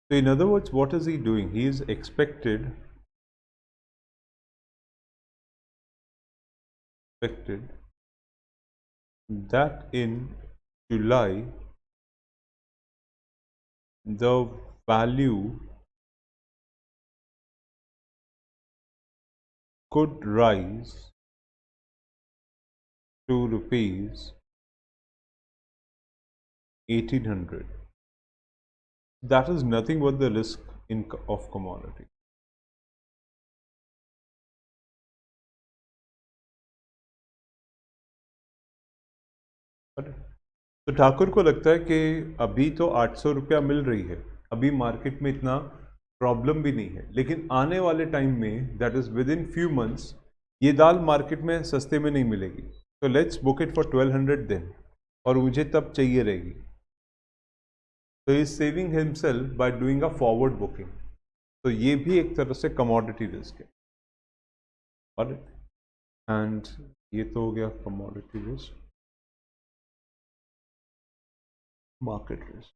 so in other words, what is he doing? He is expected that in July the value could rise to rupees 1800. That is nothing but the risk of commodity. तो ठाकुर को लगता है कि अभी तो 800 रुपया मिल रही है, अभी मार्केट में इतना प्रॉब्लम भी नहीं है, लेकिन आने वाले टाइम में that is within few months ये दाल मार्केट में सस्ते में नहीं मिलेगी, तो let's book it for 1200 then, और मुझे तब चाहिए रहेगी. तो is saving himself by doing a forward booking. तो ये भी एक तरह से कमोडिटी रिस्क है. एंड ये तो हो गया commodity risk, market risk.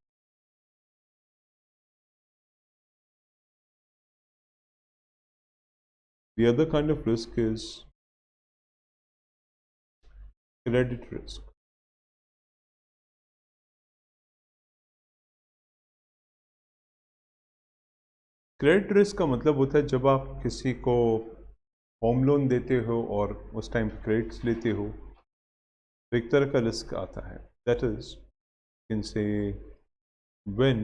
The other kind of risk is credit risk. Credit risk का मतलब होता है जब आप किसी को होम लोन देते हो और उस टाइम क्रेडिट्स लेते हो, तो एक तरह का रिस्क आता है. That is can say when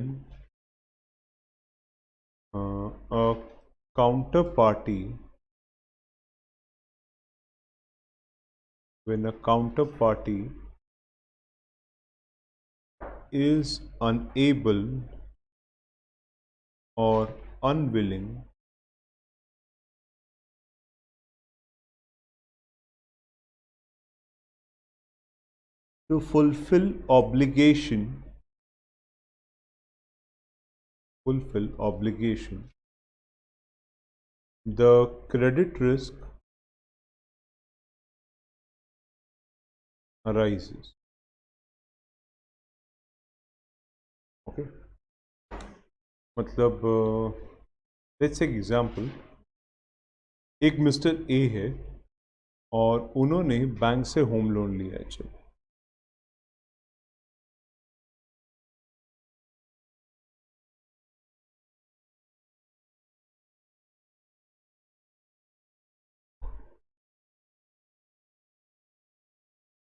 a counter party is unable or unwilling to fulfill obligation, the credit risk arises. Okay, मतलब लेट्स टेक एग्जांपल, एक मिस्टर ए है और उन्होंने बैंक से होम लोन लिया है। चलो,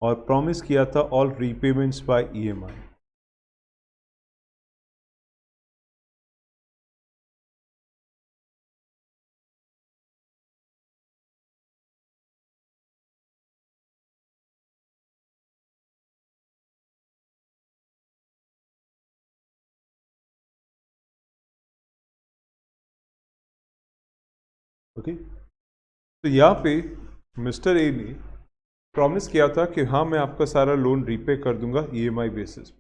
और प्रॉमिस किया था all repayments by EMI. Okay, तो यहाँ पे मिस्टर ए ने प्रॉमिस किया था कि हाँ मैं आपका सारा लोन रीपे कर दूंगा ईएमआई बेसिस,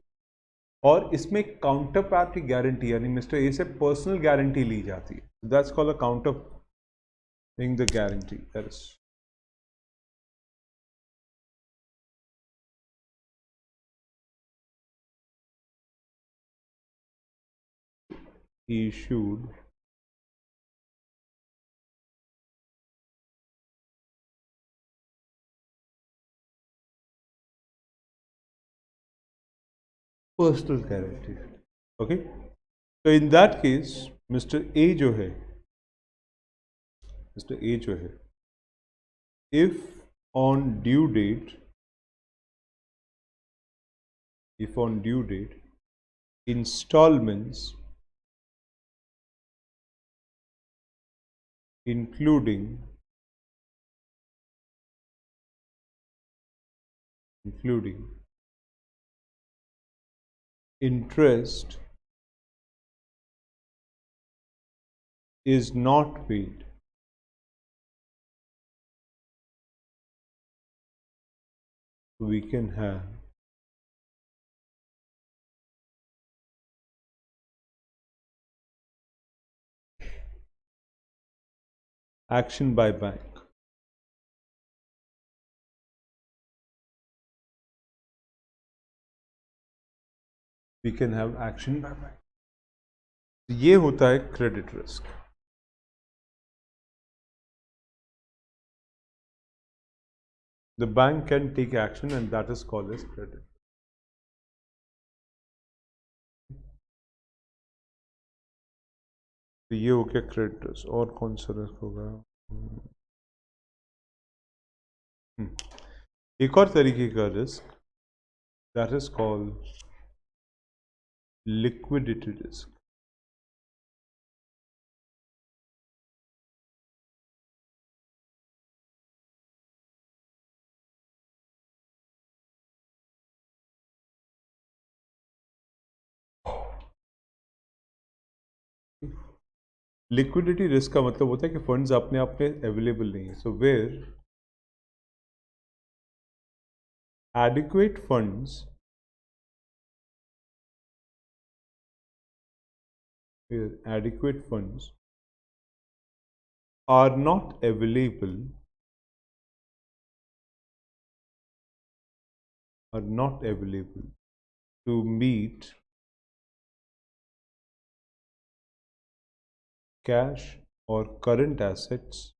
और इसमें काउंटर पार्टी गारंटी यानी मिस्टर ए से पर्सनल गारंटी ली जाती है। That's called a counter in the guarantee, that is issued personal guarantee. Okay, तो in that case mister A जो है, if on due date, installments including interest is not paid, we can have action by bank. We can have action by bank. ये होता है credit risk. The bank can take action and that is called as credit. तो ये हो गया credit risk. और कौन सा रिस्क होगा? एक और तरीके का risk, that is called liquidity risk. Liquidity risk का मतलब होता है कि फंड्स अपने आप में अवेलेबल नहीं है। So where adequate funds are not available to meet cash or current assets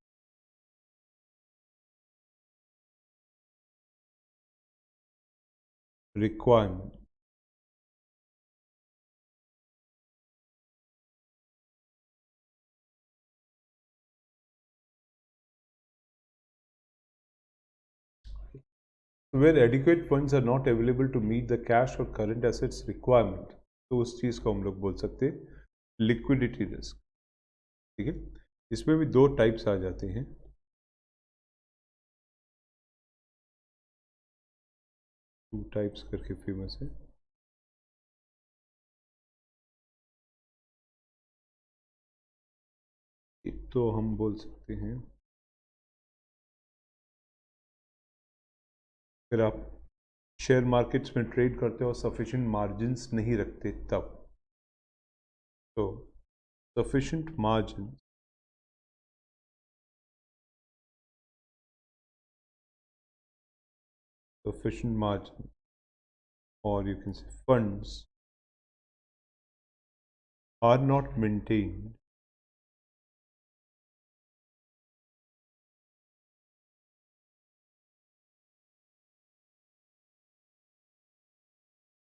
requirement. Where adequate funds are not available to meet the cash or current assets requirement, तो उस चीज़ को हम लोग बोल सकते हैं लिक्विडिटी रिस्क। ठीक है, इसमें भी दो टाइप्स आ जाते हैं। टू टाइप्स करके फेमस है। एक तो हम बोल सकते हैं, अगर आप शेयर मार्केट्स में ट्रेड करते हो और सफिशिएंट मार्जिन्स नहीं रखते तब। तो sufficient margin or you can say funds are not maintained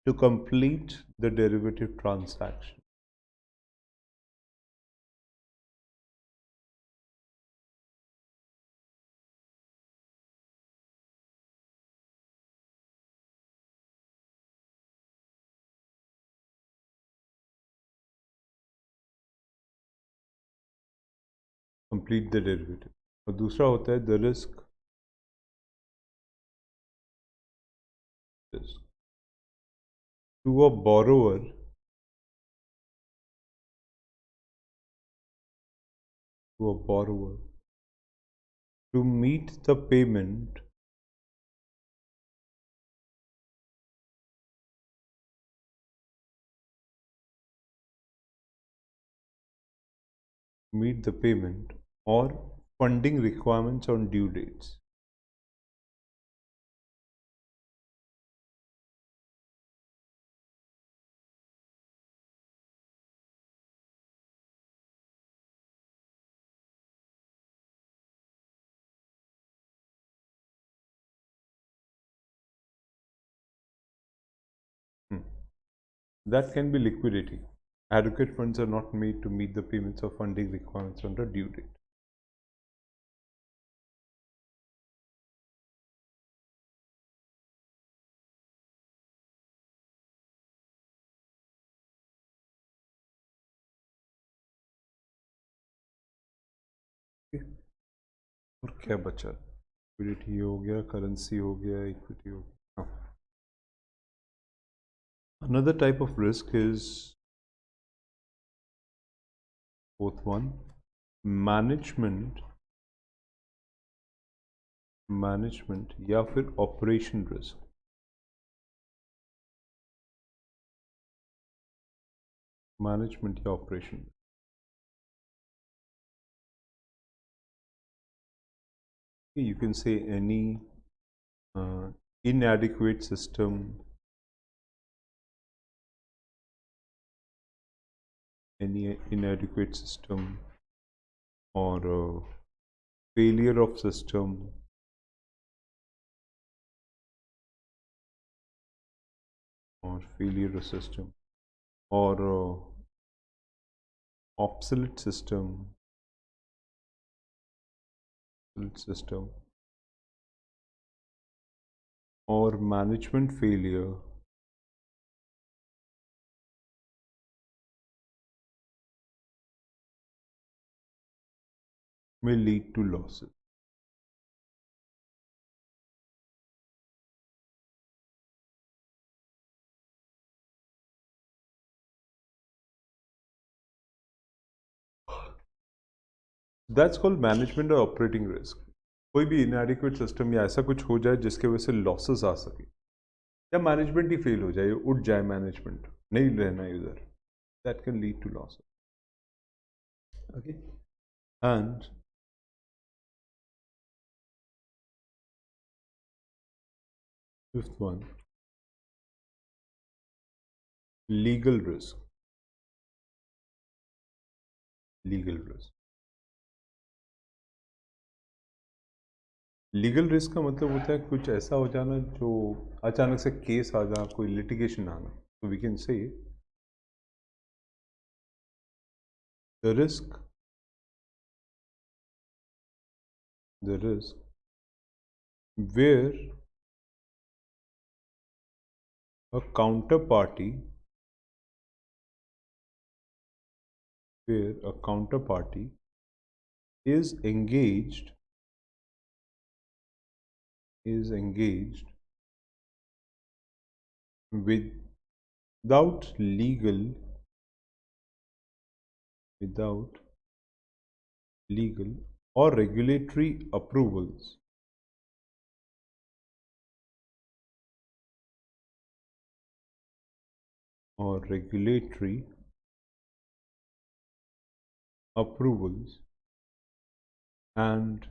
to complete the derivative transaction. Complete the derivative. और दूसरा होता है the risk to a borrower to meet the payment or funding requirements on due dates. That can be liquidity. Adequate funds are not made to meet the payments or funding requirements on the due date. और क्या बचा? Liquidity हो गया, currency हो गया, equity हो गया. Another type of risk is fourth one, management या फिर ऑपरेशन रिस्क. मैनेजमेंट या operation. You can say any inadequate system, or failure of system, or obsolete system, or management failure may lead to losses. That's called management or operating risk. कोई भी inadequate system या ऐसा कुछ हो जाए जिसके वजह से losses आ सके, या मैनेजमेंट ही फेल हो जाए, उठ जाए मैनेजमेंट, नहीं रहना इधर, that can lead to losses. Okay. And fifth one, legal risk. Legal risk का मतलब होता है कुछ ऐसा हो जाना जो अचानक से केस आ जाना, कोई लिटिगेशन आना. तो we can say the risk where a counterparty is engaged without legal or regulatory approvals or regulatory approvals and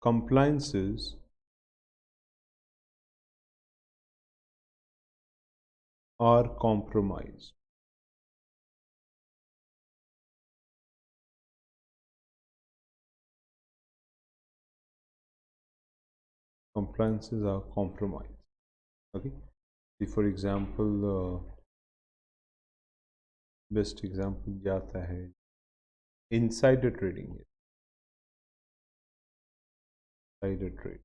compliances are compromised. Compliances are compromised. Okay. For example, best example जाता है insider trading. Insider trade,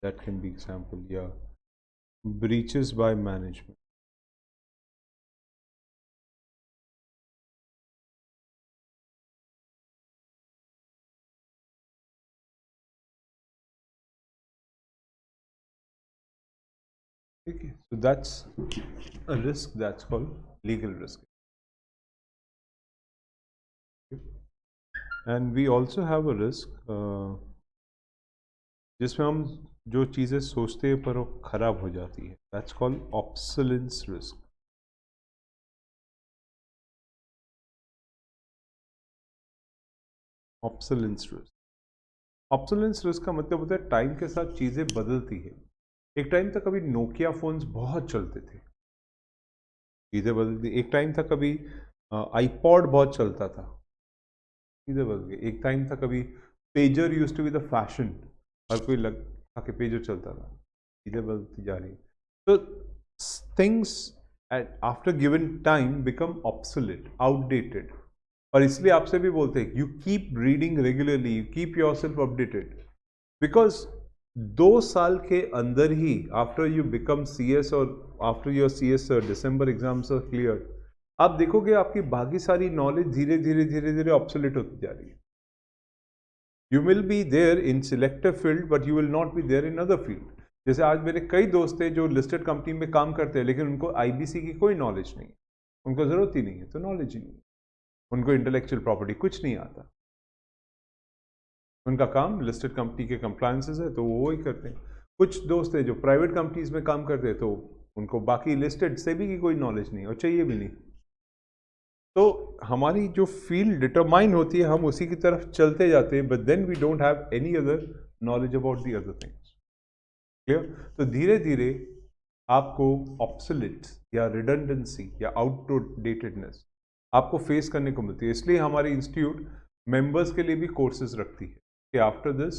that can be example. Yeah, breaches by management. Okay, so that's a risk, that's called legal risk. And we also have a risk जिसमें हम जो चीज़ें सोचते हैं पर वो ख़राब हो जाती है. That's called obsolescence risk. Obsolescence risk. Obsolescence risk का मतलब होता है टाइम के साथ चीज़ें बदलती है. एक टाइम तक कभी नोकिया फोन्स बहुत चलते थे, चीज़ें बदलती. एक टाइम था कभी आईपॉड बहुत चलता था, चीज़ें बदल गई. एक टाइम था कभी pager used to be the fashion, हर कोई लग के पेजर चलता था. चीज़ें बदलती जा रही. तो things after given time become obsolete, outdated. और इसलिए आपसे भी बोलते हैं you keep reading regularly, you keep yourself updated. Because 2 साल के अंदर ही आफ्टर यू बिकम CS और after your CS December exams are clear, आप देखोगे आपकी बाकी सारी नॉलेज धीरे धीरे धीरे धीरे ऑब्सोलेट होती जा रही है. You will be there in selective field but you will not be there in other field. जैसे आज मेरे कई दोस्त हैं जो लिस्टेड कंपनी में काम करते हैं लेकिन उनको IBC की कोई नॉलेज नहीं, उनको ज़रूरत ही नहीं है, तो नॉलेज ही नहीं. उनको इंटेलेक्चुअल प्रॉपर्टी कुछ नहीं आता. उनका काम लिस्टेड कंपनी के कंप्लायंसेस है तो वो ही करते हैं. कुछ दोस्त हैं जो प्राइवेट कंपनीज में काम करते हैं तो उनको बाकी लिस्टेड सेबी की कोई नॉलेज नहीं और चाहिए भी नहीं. तो हमारी जो फील्ड डिटरमाइन होती है हम उसी की तरफ चलते जाते हैं, but then we don't have any other knowledge about the other things. Clear. तो धीरे धीरे आपको ऑब्सोलेट या रिडंडेंसी या आउटडेटेडनेस आपको फेस करने को मिलती है. इसलिए हमारी इंस्टीट्यूट मेंबर्स के लिए भी कोर्सेज रखती है कि आफ्टर दिस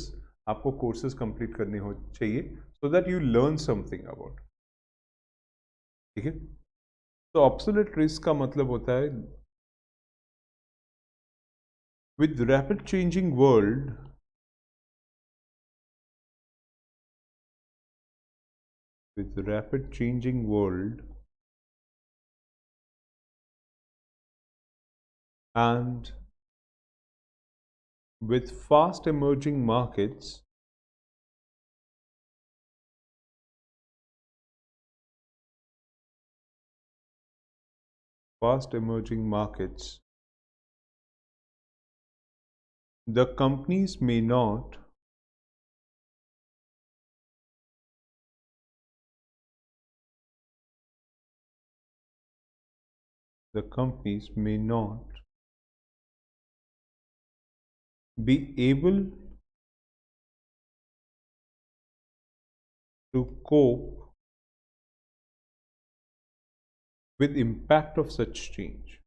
आपको कोर्सेज कंप्लीट करने हो चाहिए so that you learn something about. ठीक है. तो ऑब्सोलेट रिस्क का मतलब होता है with rapid changing world, with rapid changing world and with fast emerging markets, the companies may not be able to cope with impact of such change.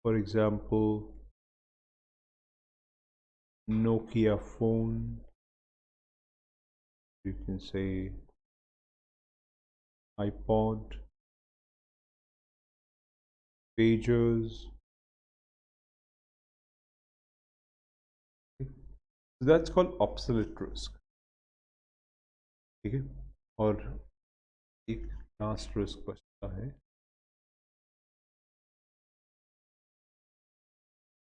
For example, Nokia phone, you can say iPod, pagers. So that's called obsolete risk. ठीक है. और एक last risk बचता है,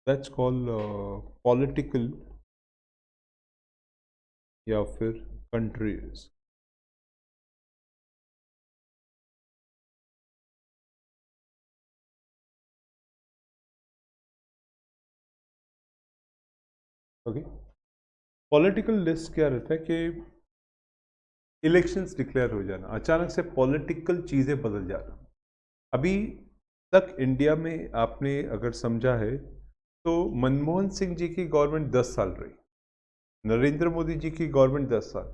that's called political या फिर country risk. Okay, political risk क्या रहता है कि इलेक्शंस डिक्लेयर हो जाना, अचानक से पॉलिटिकल चीज़ें बदल जाना। अभी तक इंडिया में आपने अगर समझा है तो मनमोहन सिंह जी की गवर्नमेंट 10 साल रही, नरेंद्र मोदी जी की गवर्नमेंट 10 साल।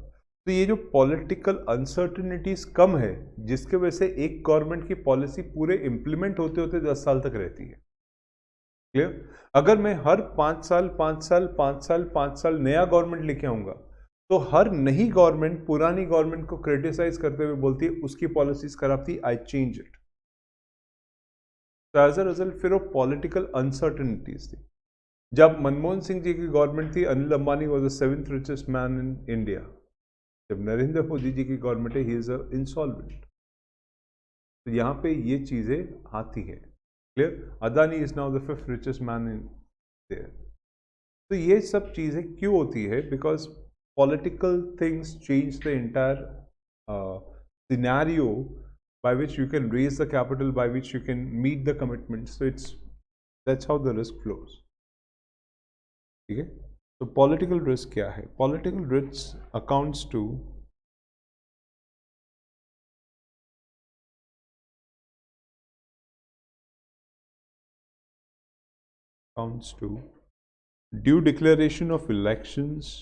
तो ये जो पॉलिटिकल अनसर्टिनिटीज कम है, जिसके वजह से एक गवर्नमेंट की पॉलिसी पूरे इंप्लीमेंट होते होते 10 साल तक रहती है। क्लियर? अगर मैं हर 5 साल 5 साल 5 साल 5 साल नया गवर्नमेंट लेके आऊंगा, तो हर नई गवर्नमेंट पुरानी गवर्नमेंट को क्रिटिसाइज करते हुए बोलती है उसकी पॉलिसीज खराब थी, आई चेंज इट। तो एज अ रिजल्ट फिर वो पॉलिटिकल अनसर्टनिटीज थी। जब मनमोहन सिंह जी की गवर्नमेंट थी, Anil Ambani was the 7th richest man in India. जब नरेंद्र मोदी जी की गवर्नमेंट है, ही इज इंसॉल्वेंट। तो यहाँ पे ये चीजें आती है। Clear? Adani is now the 5th richest man in their. तो ये सब चीजें क्यों होती है? Because political things change the entire scenario by which you can raise the capital, by which you can meet the commitments. So that's how the risk flows. ठीक है? तो पॉलिटिकल रिस्क क्या है? Political risk accounts to due declaration of elections,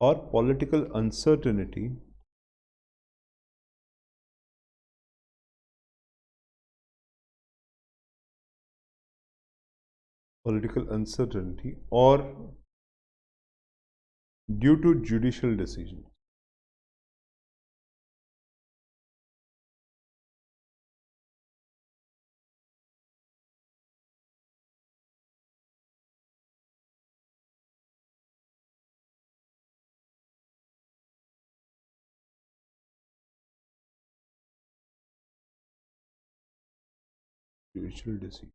or political uncertainty or due to judicial decision. Judicial decision.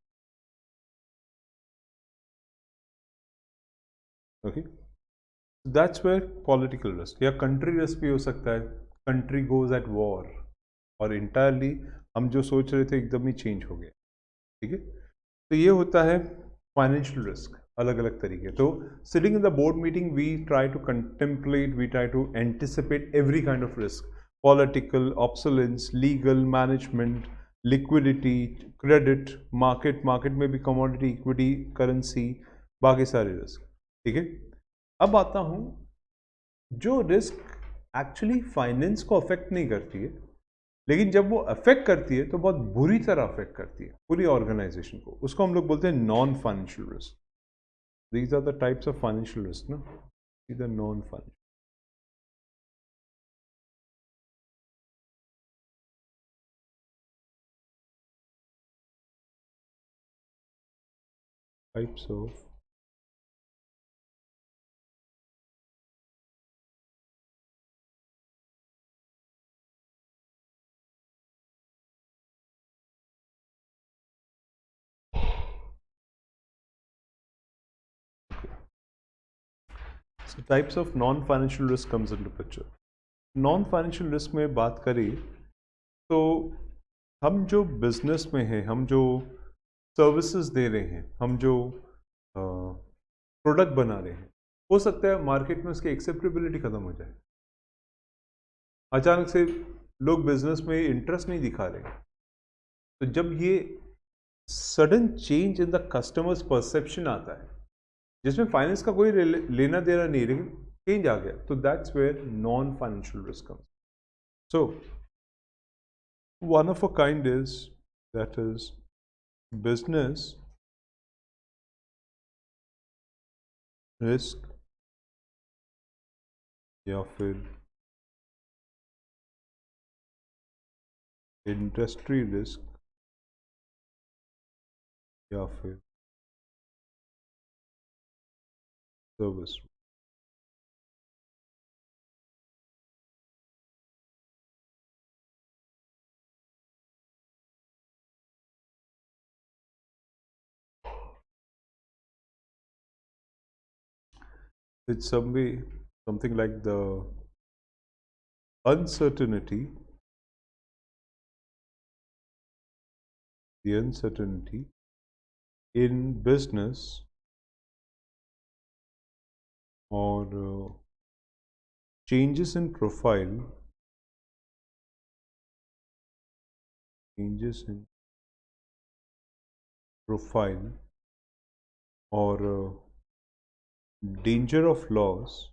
Okay. So that's where political risk या country risk भी हो सकता है. Country goes at war और entirely हम जो सोच रहे थे एकदम ही चेंज हो गया. ठीक है? तो ये होता है फाइनेंशियल रिस्क, अलग अलग तरीके. तो sitting in the board meeting we try to contemplate, we try to anticipate every kind of risk, political, obsolescence, legal, management, liquidity, credit, market में भी कमोडिटी, इक्विटी, करेंसी, बाकी सारे रिस्क. ठीक है? अब आता हूं जो रिस्क एक्चुअली फाइनेंस को अफेक्ट नहीं करती है, लेकिन जब वो अफेक्ट करती है तो बहुत बुरी तरह अफेक्ट करती है पूरी ऑर्गेनाइजेशन को. उसको हम लोग बोलते हैं non financial risk. These are the types of financial risk ना, इधर non financial types of types of non financial risk comes into picture. Non financial risk में बात करें तो हम जो बिजनेस में हैं, हम जो सर्विसेज दे रहे हैं, हम जो प्रोडक्ट बना रहे हैं, हो सकता है मार्केट में उसकी एक्सेप्टेबिलिटी खत्म हो जाए. अचानक से लोग बिजनेस में इंटरेस्ट नहीं दिखा रहे. तो जब ये sudden change in the customers perception आता है, जिसमें फाइनेंस का कोई लेना देना नहीं, लेकिन चेंज आ गया, तो that's where non financial risk comes. So one of a kind is that is business risk या फिर इंडस्ट्री रिस्क या फिर service. It's something like the uncertainty, in business or changes in profile, changes in profile or danger of loss,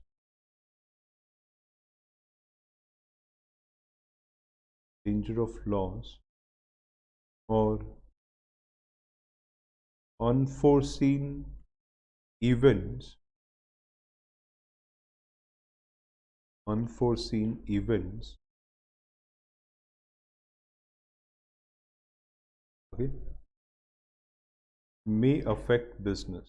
or unforeseen events, unforeseen events, okay, may affect business.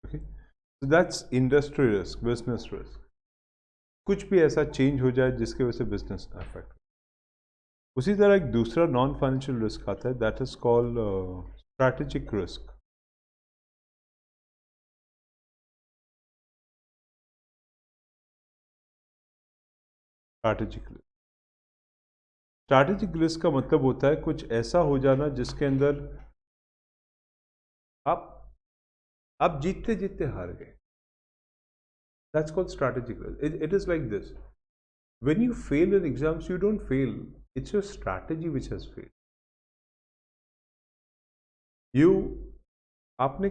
Okay, so that's industry risk, business risk. कुछ भी ऐसा change हो जाए जिसकी वजह से business affect. उसी तरह एक दूसरा नॉन फाइनेंशियल रिस्क आता है, that is called strategic risk. Strategic risk का मतलब होता है कुछ ऐसा हो जाना जिसके अंदर आप जीतते जीतते हार गए। That's called strategic risk. It is like this, when you fail in exams, you don't fail, it's your strategy which has failed. you आपने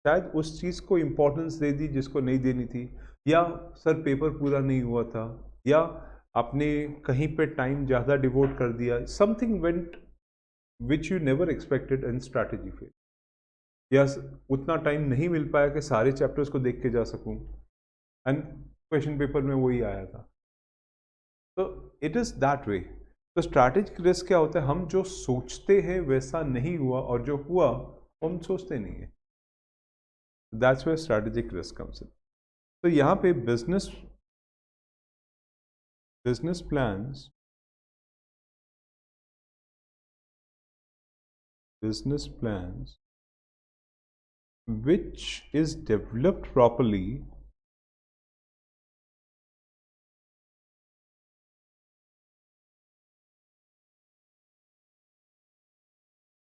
शायद उस चीज को इंपॉर्टेंस दे दी जिसको नहीं देनी थी, या सर पेपर पूरा नहीं हुआ था, या आपने कहीं पे टाइम ज्यादा डिवोट कर दिया, something went which you never expected and strategy fail, या उतना टाइम नहीं मिल पाया कि सारे चैप्टर्स को देख के जा सकूं, एंड क्वेश्चन पेपर में वही आया था। तो इट इज दैट वे। तो स्ट्रैटेजिक रिस्क क्या होता है, हम जो सोचते हैं वैसा नहीं हुआ, और जो हुआ वो हम सोचते नहीं है। That's where strategic risk comes in. तो यहाँ पे business plans,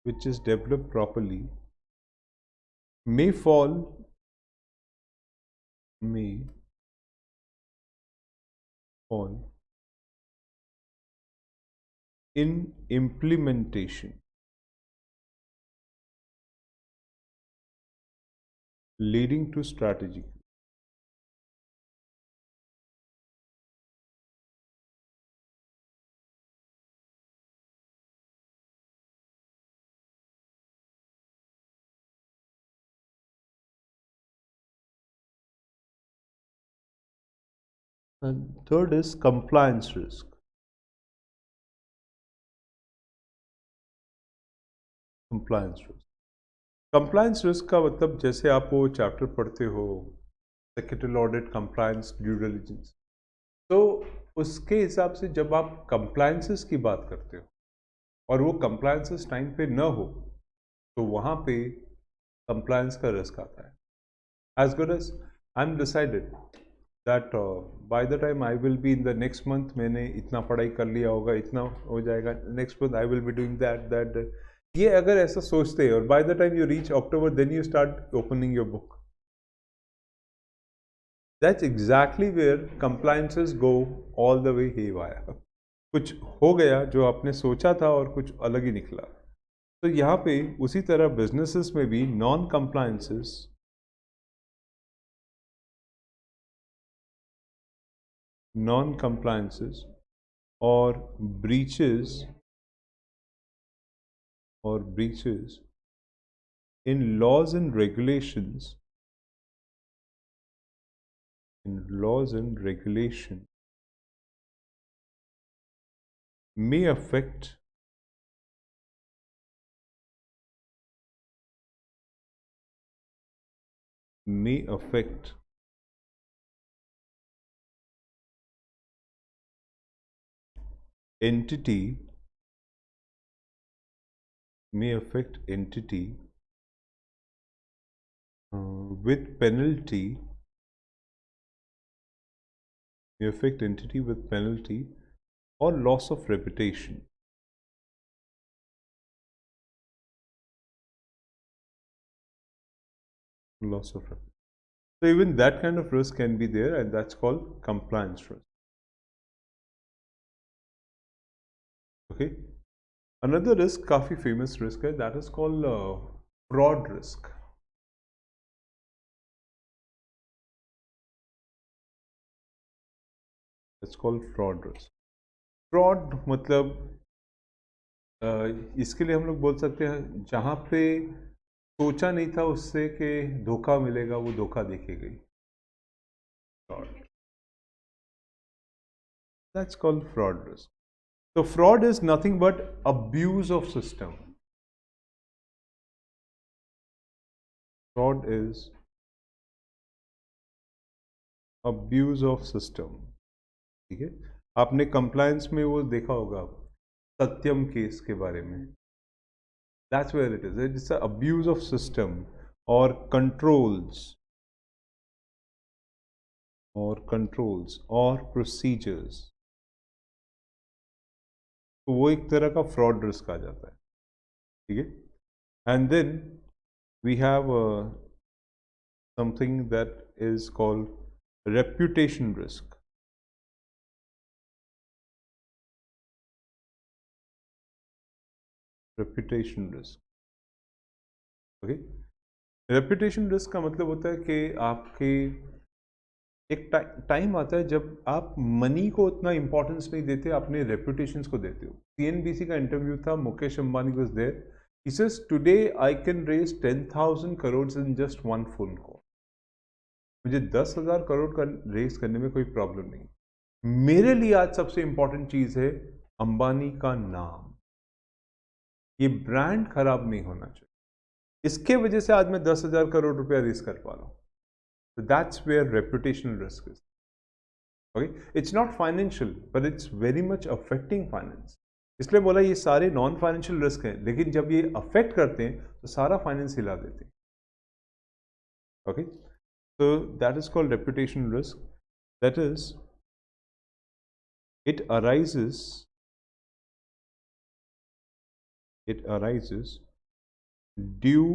which is developed properly, may fall in implementation, leading to strategy. And third is compliance risk. Compliance risk का मतलब, जैसे आप वो चैप्टर पढ़ते हो secretary audit, compliance, due diligence, तो उसके हिसाब से जब आप कंप्लायंसेस की बात करते हो और वो कंप्लायंसेस टाइम पे न हो, तो वहाँ पे कंप्लायंस का रिस्क आता है। As good as I am decided that by the time I will be in the next month, मैंने इतना पढ़ाई कर लिया होगा, इतना हो जाएगा, next month I will be doing that, ये अगर ऐसा सोचते हैं, और by the time you reach October, then you start opening your book, that's exactly where compliances go all the way haywire. कुछ हो गया जो आपने सोचा था और कुछ अलग ही निकला। तो यहाँ पे उसी तरह बिजनेसेस में भी नॉन compliances और breaches in laws and regulations, may affect entity may affect entity with penalty, may affect entity with penalty or loss of reputation. Loss of reputation. So even that kind of risk can be there, and that's called compliance risk. Okay. Another risk, काफी famous risk है, that is called fraud risk. It's called fraud risk. Fraud मतलब इसके लिए हम लोग बोल सकते हैं जहाँ पे सोचा नहीं था उससे कि धोखा मिलेगा, वो धोखा देके गई. Fraud, that's called fraud risk. So fraud is nothing but abuse of system. Fraud is abuse of system. ठीक है. आपने compliance में वो देखा होगा सत्यम केस के बारे में. That's where it is. It's an abuse of system or controls or procedures. तो वो एक तरह का फ्रॉड रिस्क आ जाता है. ठीक है. And then we have something that is called reputation risk. Reputation risk. Okay. Reputation risk का मतलब होता है कि आपके एक टाइम आता है जब आप मनी को उतना इंपॉर्टेंस नहीं देते, अपने रेप्यूटेशंस को देते हो. सीएनबीसी का इंटरव्यू था, Mukesh Ambani was there. He says today I can raise 10,000 crore in just one phone call. मुझे 10,000 करोड़ का रेज करने में कोई प्रॉब्लम नहीं. मेरे लिए आज सबसे इंपॉर्टेंट चीज है अंबानी का नाम. ये ब्रांड खराब नहीं होना चाहिए. इसके वजह से आज मैं 10,000 करोड़ रुपया रेज कर पा रहा हूं. So that's where reputational risk is. Okay, it's not financial, but it's very much affecting finance. इसलिए बोला ये सारे नॉन फाइनेंशियल रिस्क हैं, लेकिन जब ये अफेक्ट करते हैं तो सारा फाइनेंस हिला देते हैं. Okay. So that is called reputational risk. That is, it arises due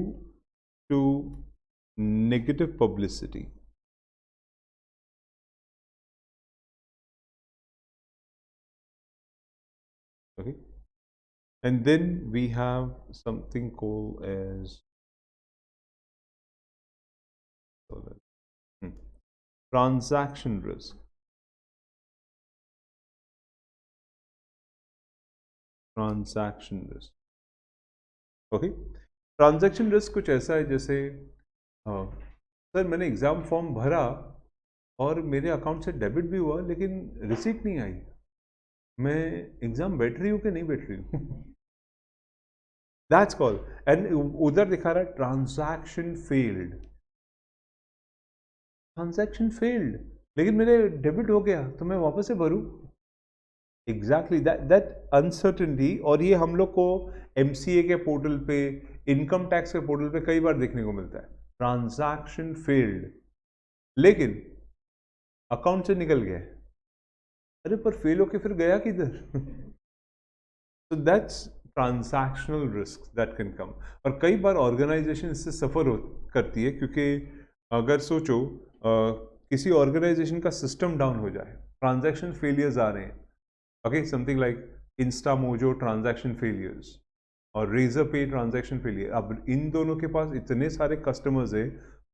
to negative publicity. Okay. And then we have something called as transaction risk. Transaction risk. Okay. Transaction risk कुछ ऐसा है जैसे sir मैंने exam form भरा और मेरे account से debit भी हुआ लेकिन रिसीट नहीं आई. मैं एग्जाम बैठ रही हूँ कि नहीं बैठ रही हूँ. That's call. एंड उधर दिखा रहा है ट्रांजैक्शन फेल्ड. ट्रांजैक्शन फेल्ड, लेकिन मेरे डेबिट हो गया तो मैं वापस से भरूँ. Exactly that uncertainty. और ये हम लोग को एमसीए के पोर्टल पे, इनकम टैक्स के पोर्टल पे कई बार देखने को मिलता है. ट्रांजैक्शन फेल्ड, लेकिन अकाउंट से निकल गया. अरे पर फेल होके फिर गया किधर. So that's transactional risk that can come. और कई बार ऑर्गेनाइजेशन इससे सफर करती है, क्योंकि अगर सोचो किसी ऑर्गेनाइजेशन का सिस्टम डाउन हो जाए, ट्रांजैक्शन फेलियर्स आ रहे हैं. Okay, something like InstaMojo transaction failures और Razorpay transaction failure. अब इन दोनों के पास इतने सारे कस्टमर्स है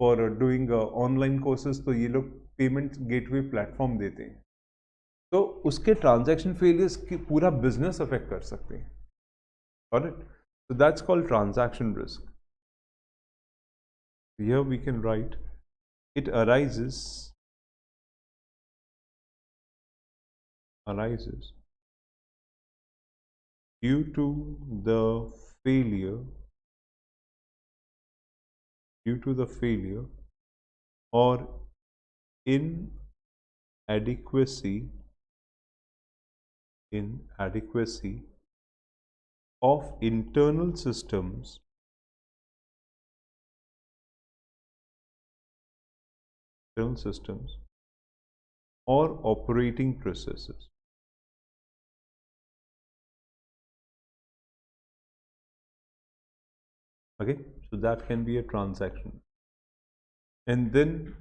फॉर डूइंग ऑनलाइन कोर्सेज, तो ये लोग पेमेंट गेटवे प्लेटफॉर्म देते हैं, तो उसके ट्रांजैक्शन फेलियर्स की पूरा बिजनेस अफेक्ट कर सकते हैं. Alright. So that's called transaction risk. Here we can write it arises due to the failure or inadequacy of internal systems or operating processes. Okay, so that can be a transaction. And then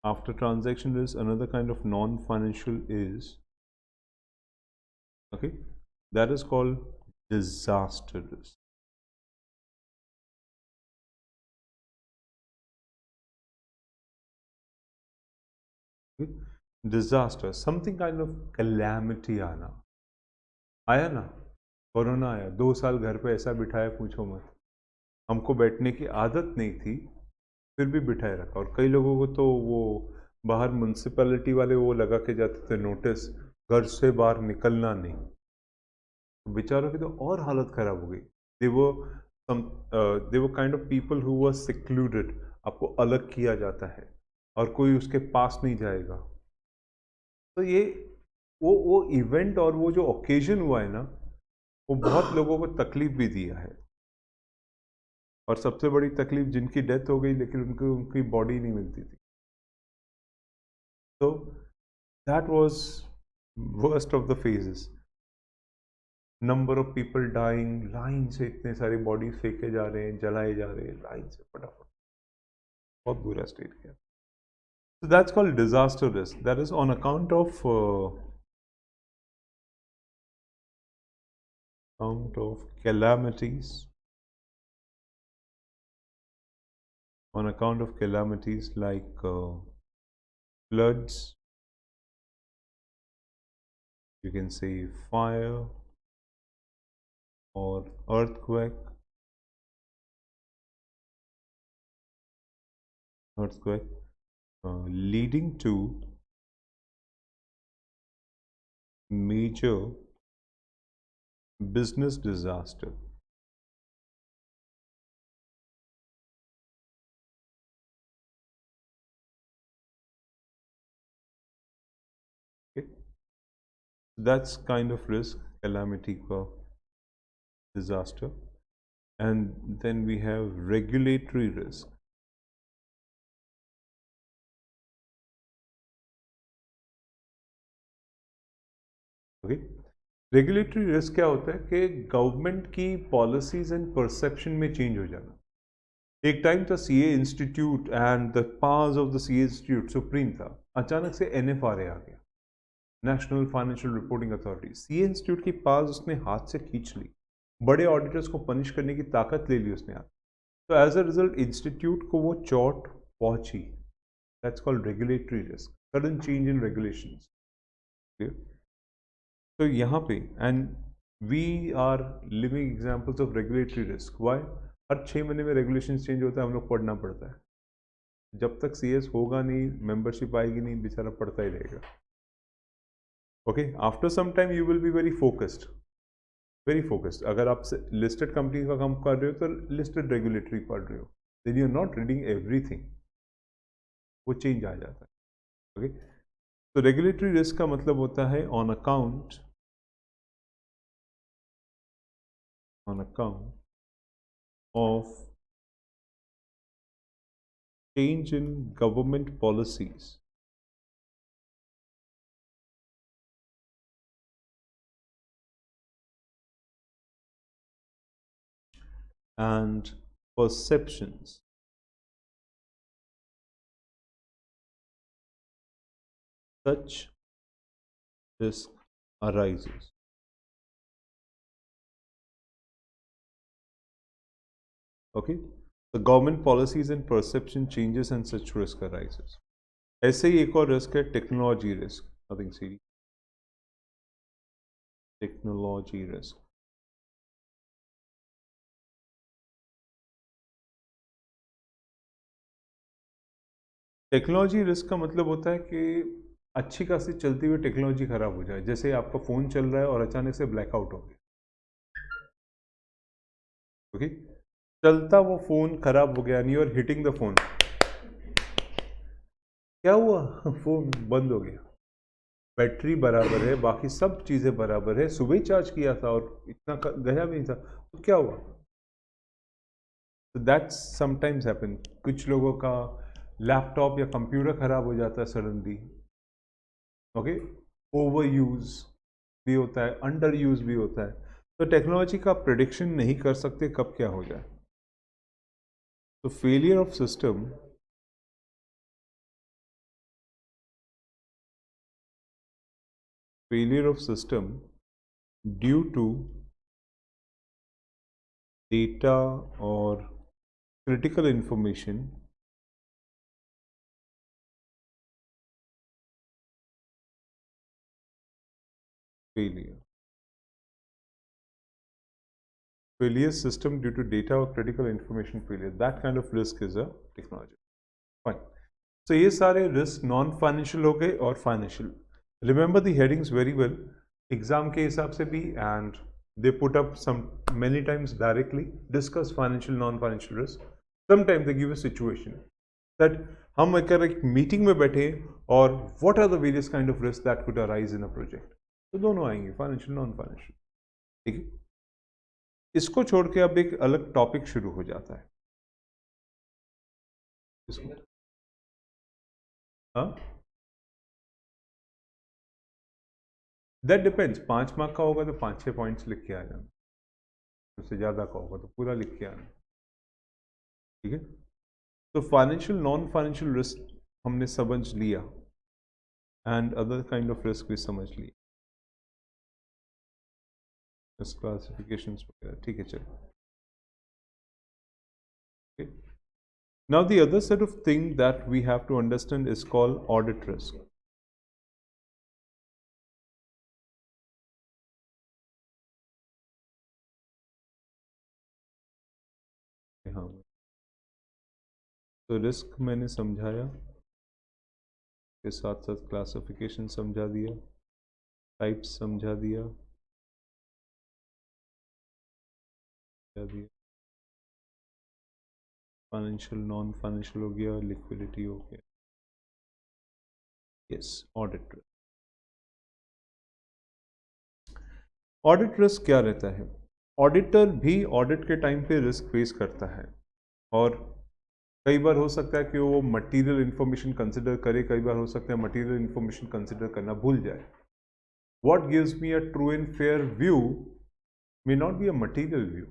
after transaction risk, another kind of non-financial is, okay, that is called disaster risk. Okay? Disaster, something kind of calamity आया ना, corona आया, 2 साल घर पे ऐसा बिठाया पूछो मत, हमको बैठने की आदत नहीं थी फिर भी बिठाए रखा। और कई लोगों को तो वो बाहर म्यूनसिपैलिटी वाले वो लगा के जाते थे नोटिस, घर से बाहर निकलना नहीं, तो बेचारों की तो और हालत खराब हो गई। दे वो kind of people who were secluded, आपको अलग किया जाता है और कोई उसके पास नहीं जाएगा। तो ये वो इवेंट और वो जो ओकेजन हुआ है ना, वो बहुत लोगों को तकलीफ भी दिया है। और सबसे बड़ी तकलीफ जिनकी डेथ हो गई लेकिन उनकी बॉडी नहीं मिलती थी। तो that was worst of the phases. Number of people dying, line से इतने सारे बॉडी फेंके जा रहे हैं, जलाए जा रहे हैं लाइन से फटाफट, बहुत बुरा स्टेट किया। So that's called disaster risk. That is on account of calamities, on account of calamities like floods, you can say fire or earthquake, leading to major business disaster. Okay, that's kind of risk, calamity ka disaster. And then we have regulatory risk. Okay, regulatory risk क्या होता है कि government की policies and perception में change हो जाना। एक time था CA institute and the powers of the CA institute supreme था, अचानक से एनएफआरए आ गया, national financial reporting authority. CA institute की पावर्स उसने हाथ से खींच ली, बड़े ऑडिटर्स को पनिश करने की ताकत ले ली उसने हाथ। तो एज अ रिजल्ट इंस्टीट्यूट को वो चोट पहुंची। That's called regulatory risk, sudden change in regulations. तो यहाँ पे and we are living examples of regulatory risk. Why? हर 6 महीने में रेगुलेशन चेंज होता है, हम लोग पढ़ना पड़ता है। जब तक सीएस होगा नहीं, मेंबरशिप आएगी नहीं, बेचारा पढ़ता ही रहेगा। Okay, after some time you will be very focused, very focused. अगर आप लिस्टेड कंपनी का काम कर रहे हो तो लिस्टेड रेगुलेटरी पढ़ रहे हो, then you are not reading everything, वो चेंज आ जाता है। ओके, तो रेगुलेटरी रिस्क का मतलब होता है on account of change in government policies and perceptions such risk arises. Okay, the government policies and perception changes and such risk arises. ऐसे ही एक और रिस्क है technology risk, nothing serious, technology risk. Technology risk का मतलब होता है कि अच्छी खासी चलती हुई टेक्नोलॉजी खराब हो जाए। जैसे आपका फ़ोन चल रहा है और अचानक से ब्लैकआउट हो गया। ओके, चलता वो फ़ोन खराब हो गया, you are hitting the phone, क्या हुआ? फ़ोन बंद हो गया, बैटरी बराबर है, बाकी सब चीज़ें बराबर है, सुबह ही चार्ज किया था और इतना गया भी नहीं था, तो क्या हुआ? तो दैट्स समटाइम्स हैपन। कुछ लोगों का लैपटॉप या कंप्यूटर खराब हो जाता है सडनली, ओके। ओवर यूज भी होता है, अंडर यूज भी होता है। तो टेक्नोलॉजी का प्रिडिक्शन नहीं कर सकते कब क्या हो जाए। तो failure of system due to data और critical information failure system due to data or critical information failure, that kind of risk is a technology. Fine. So ये सारे risk non financial हो गए और financial. Remember the headings very well. Exam के हिसाब से भी, and they put up some many times directly discuss financial non financial risk. Sometimes they give a situation that हम अगर एक मीटिंग में बैठे और what are the various kind of risks that could arise in a project, तो दोनों आएंगे, financial non financial. ठीक है, इसको छोड़ के अब एक अलग टॉपिक शुरू हो जाता है। इसको हाँ, दैट डिपेंड्स। 5 मार्क का होगा तो 5-6 पॉइंट्स लिख के आ जाना, उससे ज़्यादा का होगा तो पूरा लिख के आना। ठीक है, तो फाइनेंशियल नॉन फाइनेंशियल रिस्क हमने समझ लिया, and other kind of risk भी समझ लिया, क्लासिफिकेशंस वगैरह। ठीक है, चलो। Okay. Now the other set of thing that we have to understand is called audit risk. हाँ, तो रिस्क मैंने समझाया, के साथ साथ क्लासिफिकेशन समझा दिया, टाइप्स समझा दिया, फाइनेंशियल नॉन फाइनेंशियल हो गया, लिक्विडिटी हो गया। Yes, audit risk. Audit risk क्या रहता है? ऑडिटर भी ऑडिट के टाइम पे रिस्क फेस करता है, और कई बार हो सकता है कि वो मटेरियल इंफॉर्मेशन कंसिडर करे, कई बार हो सकता है मटेरियल इंफॉर्मेशन कंसिडर करना भूल जाए। What gives me a true and fair view may not be a material view,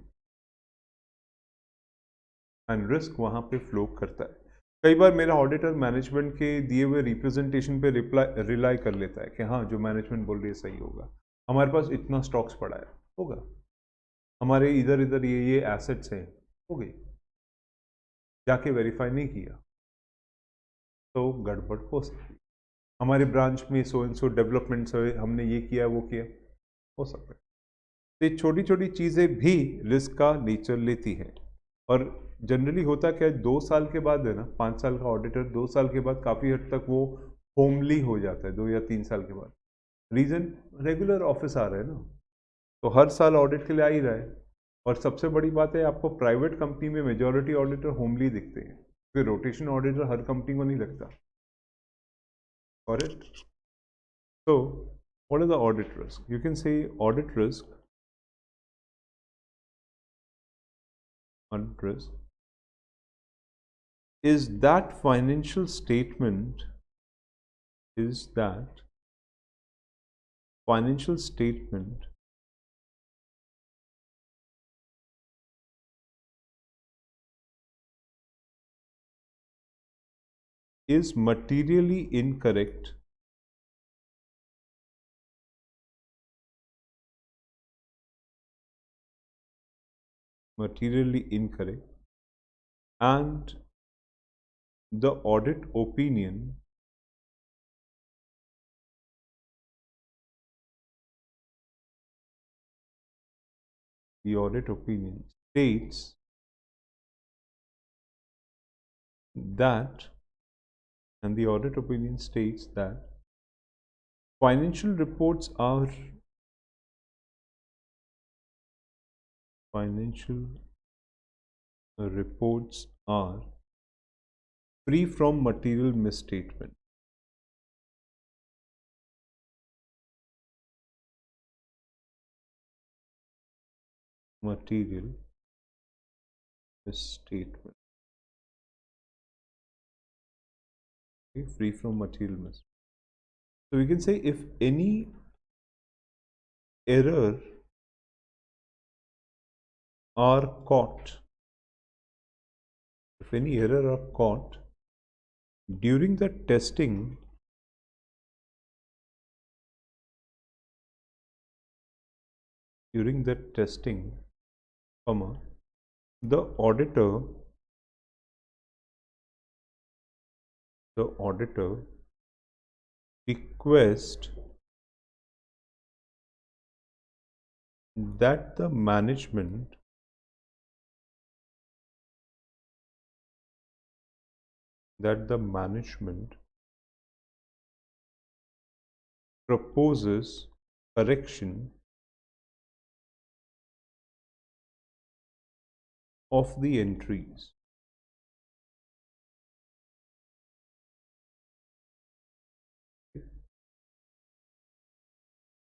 and risk वहां पे फ्लो करता है। कई बार मेरा ऑडिटर मैनेजमेंट के दिए हुए रिप्रेजेंटेशन पे रिलाई कर लेता है कि हाँ, जो मैनेजमेंट बोल रही है सही होगा, हमारे पास इतना स्टॉक्स पड़ा है, होगा, हमारे इधर इधर ये एसेट्स हैं, हो गई। जाके वेरीफाई नहीं किया तो गड़बड़ हो सकती है। हमारे ब्रांच में सो एंड सो डेवलपमेंट्स है, हमने ये किया वो किया, हो सकता है। तो ये छोटी छोटी चीज़ें भी रिस्क का नेचर लेती हैं। और जनरली होता क्या है, 2 साल के बाद है ना, 5 साल का ऑडिटर 2 साल के बाद काफ़ी हद तक वो होमली हो जाता है, 2 या 3 साल के बाद। रीज़न, रेगुलर ऑफिस आ रहा है ना, तो हर साल ऑडिट के लिए आ ही रहा है। और सबसे बड़ी बात है, आपको प्राइवेट कंपनी में मेजॉरिटी ऑडिटर होमली दिखते हैं, फिर रोटेशन ऑडिटर हर कंपनी को नहीं लगता। Correct? So, what is the audit risk? You can say audit risk is that financial statement is materially incorrect and the audit opinion states that and the audit opinion states that financial reports are free from material misstatement. material misstatement. Okay, free from material misstatement. So we can say if any error are caught, if any error are caught during the testing, comma, the auditor request that the management proposes correction of the entries.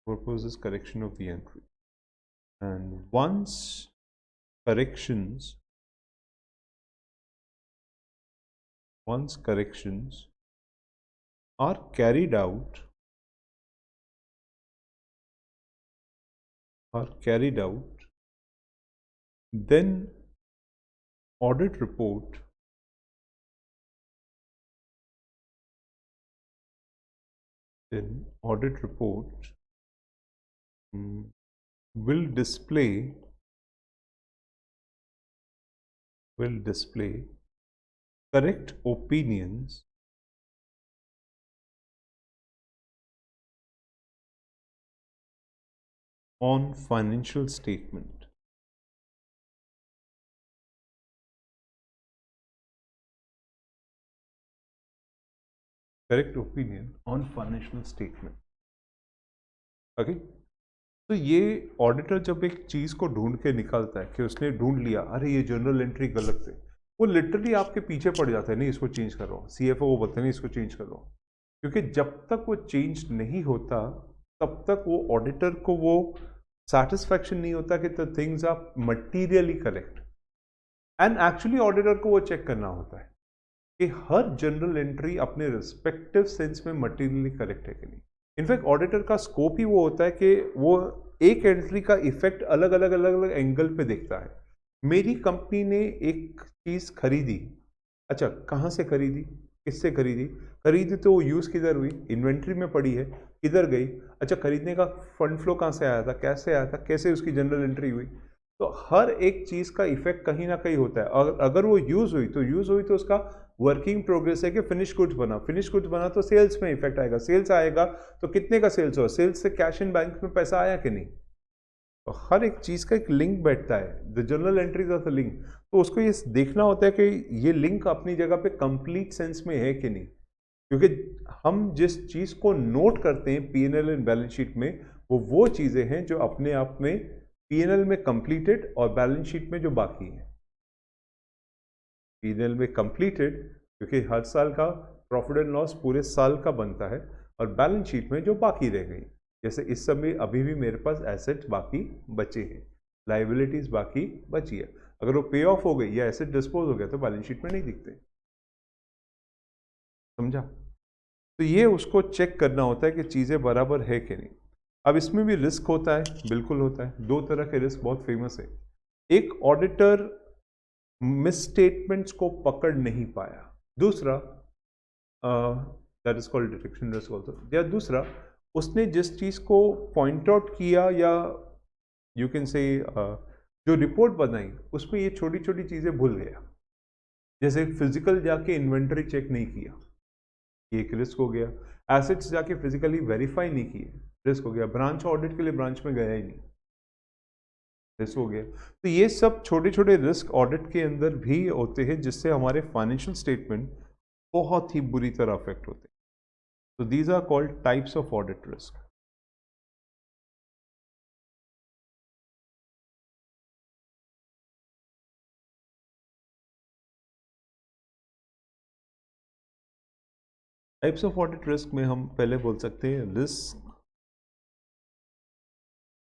Proposes correction of the entry, and once corrections are carried out, then audit report will display correct opinions on financial statement. Correct opinion on financial statement. Okay, तो ये auditor जब एक चीज को ढूंढ के निकालता है कि उसने ढूंढ लिया, अरे ये जर्नल एंट्री गलत है, वो लिटरली आपके पीछे पड़ जाता है, नहीं इसको चेंज कर रहा हूँ, सीएफओ वो बोलते हैं नहीं इसको चेंज कर रहा हूँ, क्योंकि जब तक वो चेंज नहीं होता तब तक वो ऑडिटर को वो सेटिस्फैक्शन नहीं होता कि the things are materially correct. And actually auditor को वो चेक करना होता है कि हर जनरल एंट्री अपने रिस्पेक्टिव सेंस में मटीरियली करेक्ट है कि नहीं। इनफैक्ट ऑडिटर का स्कोप ही वो होता है कि वो एक एंट्री का इफेक्ट अलग अलग एंगल पे देखता है। मेरी कंपनी ने एक चीज खरीदी, अच्छा कहाँ से खरीदी, किससे खरीदी तो वो यूज किधर हुई, इन्वेंट्री में पड़ी है, किधर गई, अच्छा खरीदने का फंड फ्लो कहाँ से आया था, कैसे आया था, कैसे उसकी जनरल एंट्री हुई। तो हर एक चीज का इफेक्ट कहीं ना कहीं होता है। और अगर वो यूज हुई तो उसका वर्किंग प्रोग्रेस है कि फिनिश गुड्स बना तो सेल्स में इफेक्ट आएगा, सेल्स आएगा तो कितने का सेल्स हुआ, सेल्स से कैश इन बैंक में पैसा आया कि नहीं। तो हर एक चीज का एक लिंक बैठता है, the general entries of the link. तो उसको ये देखना होता है कि ये लिंक अपनी जगह पे कंप्लीट सेंस में है कि नहीं, क्योंकि हम जिस चीज को नोट करते हैं पीएनएल एंड बैलेंस शीट में, वो चीजें हैं जो अपने आप में पीएनएल में कंप्लीटेड और बैलेंस शीट में जो बाकी है। पीएनएल में कंप्लीटेड क्योंकि हर साल का प्रॉफिट एंड लॉस पूरे साल का बनता है, और बैलेंस शीट में जो बाकी रह गई, जैसे इस समय अभी भी मेरे पास एसेट बाकी बचे हैं, लाइबिलिटीज बाकी बची है, अगर वो पे ऑफ हो गई या एसेट डिस्पोज हो गया तो बैलेंस शीट में नहीं दिखते। समझा? तो ये उसको चेक करना होता है कि चीज़ें बराबर है कि नहीं। अब इसमें भी रिस्क होता है, बिल्कुल होता है। दो तरह के रिस्क बहुत फेमस है। एक ऑडिटर मिसस्टेटमेंट्स को पकड़ नहीं पाया, दूसरा that is called detection risk also, या दूसरा उसने जिस चीज़ को पॉइंट आउट किया या यू कैन से जो रिपोर्ट बनाई उसमें ये छोटी छोटी चीज़ें भूल गया, जैसे फिजिकल जाके इन्वेंटरी चेक नहीं किया, ये एक रिस्क हो गया। एसेट्स जाके फिजिकली वेरीफाई नहीं किए, रिस्क हो गया। ब्रांच ऑडिट के लिए ब्रांच में गया ही नहीं, रिस्क हो गया। तो ये सब छोटे छोटे रिस्क ऑडिट के अंदर भी होते हैं जिससे हमारे फाइनेंशियल स्टेटमेंट बहुत ही बुरी तरह अफेक्ट होते हैं। तो these are called types of audit risk. Types of audit risk में हम पहले बोल सकते हैं risk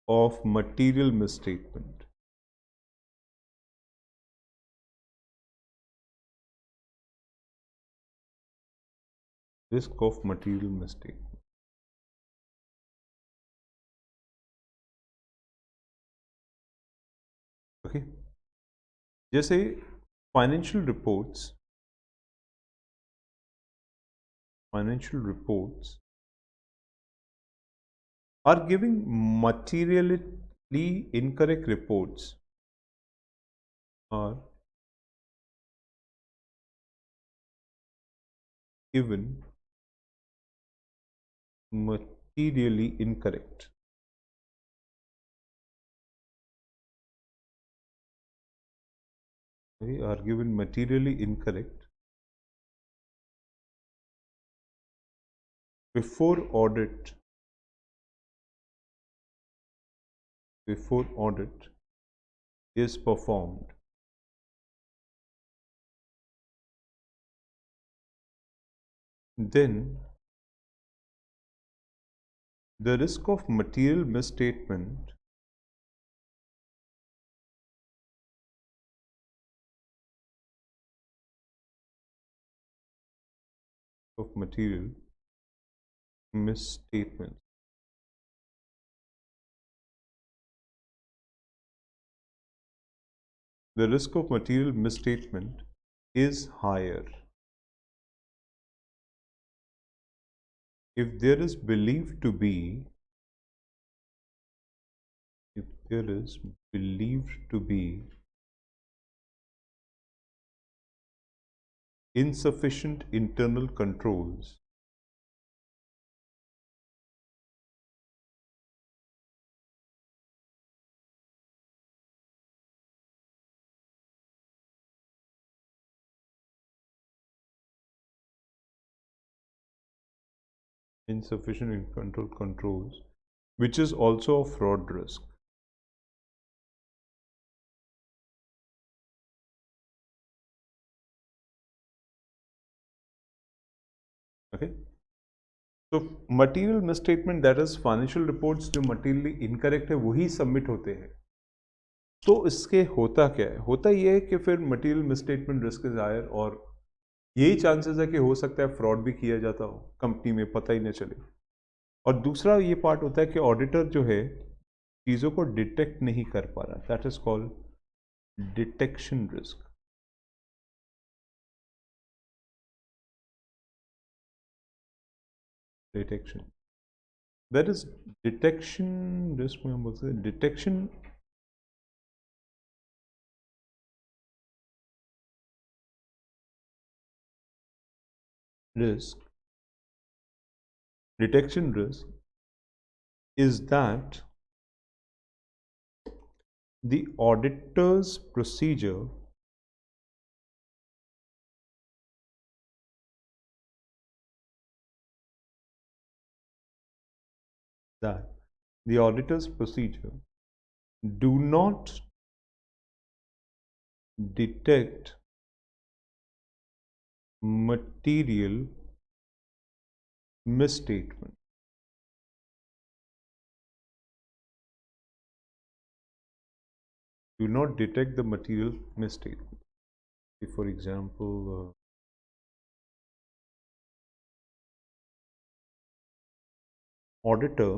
of material misstatement. risk of material mistake. Okay, जैसे financial reports are giving materially incorrect reports are given materially incorrect. They are given materially incorrect before audit is performed. Then the risk of material misstatement of material misstatement the risk of material misstatement is higher if there is believed to be insufficient internal controls which is also a fraud risk. Okay, तो material misstatement that is financial reports जो materially incorrect है वही submit होते हैं। तो इसके होता क्या है, होता ये है कि फिर material misstatement risk is higher और यही चांसेस है कि हो सकता है फ्रॉड भी किया जाता हो कंपनी में, पता ही न चले। और दूसरा ये पार्ट होता है कि ऑडिटर जो है चीज़ों को डिटेक्ट नहीं कर पा रहा, that is called detection risk. Detection that is detection risk में हम बोलते हैं detection risk is that the auditor's procedure do not detect material misstatement. Do not detect the material misstatement. For example, auditor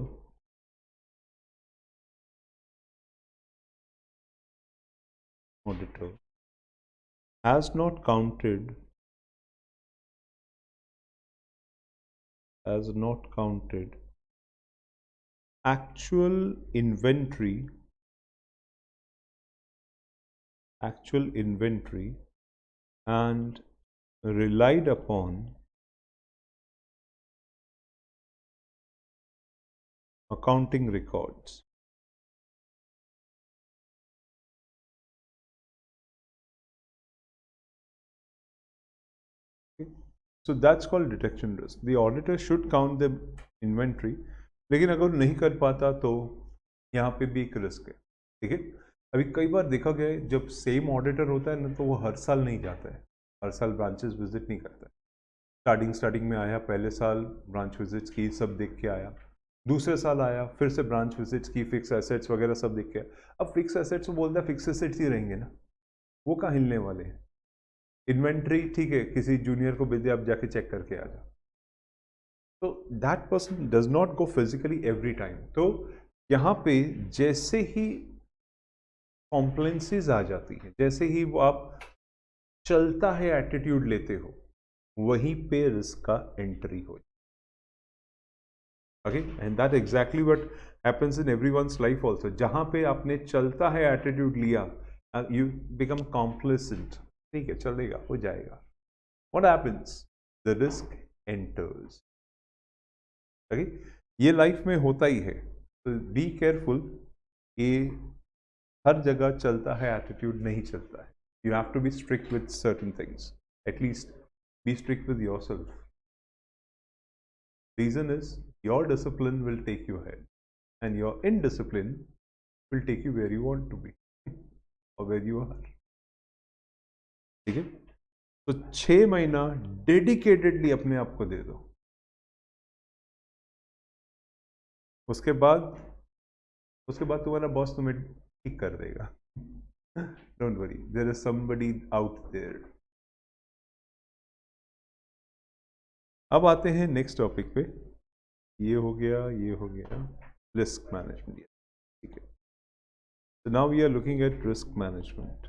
has not counted actual inventory and relied upon accounting records. Okay. So that's called detection risk. The auditor should count the inventory, लेकिन अगर नहीं कर पाता तो यहाँ पे भी एक रिस्क है। ठीक है, अभी कई बार देखा गया है जब सेम ऑडिटर होता है ना तो वो हर साल नहीं जाता है, हर साल ब्रांचेस विजिट नहीं करता है। स्टार्टिंग में आया, पहले साल ब्रांच विजिट्स की, सब देख के आया, दूसरे साल आया, फिर से ब्रांच विजिट्स की, फिक्स एसेट्स वगैरह सब देख के आया। अब फिक्स एसेट्स वो बोलता है फिक्स एसेट्स ही रहेंगे ना, वो कहाँ हिलने वाले हैं। इन्वेंट्री ठीक है, किसी जूनियर को भेज दिया, आप जाके चेक करके आ जाओ। तो that person does not go physically every time. तो यहाँ पे जैसे ही कॉम्प्लेंसेस आ जाती हैं, जैसे ही वो आप चलता है एटीट्यूड लेते हो, वहीं पे रिस्क का एंट्री हो। Okay, and that exactly what happens in everyone's life also. जहां पे आपने चलता है एटीट्यूड लिया, यू बिकम कॉम्प्लिसेंट, ठीक है चलेगा हो जाएगा, what happens, the risk enters. Okay, ये लाइफ में होता ही है, तो बी केयरफुल कि हर जगह चलता है एटीट्यूड नहीं चलता है। You have to be strict with certain things, at least be strict with yourself. Reason is your discipline will take you ahead, and your indiscipline will take you where you want to be or where you are. ठीक है, तो 6 महीना dedicatedly अपने आप को दे दो। उसके बाद तुम्हारा बॉस तुम्हें ठीक कर देगा। Don't worry, there is somebody out there. अब आते हैं नेक्स्ट टॉपिक पे। ये हो गया रिस्क मैनेजमेंट। ठीक है, so now we are looking at risk management.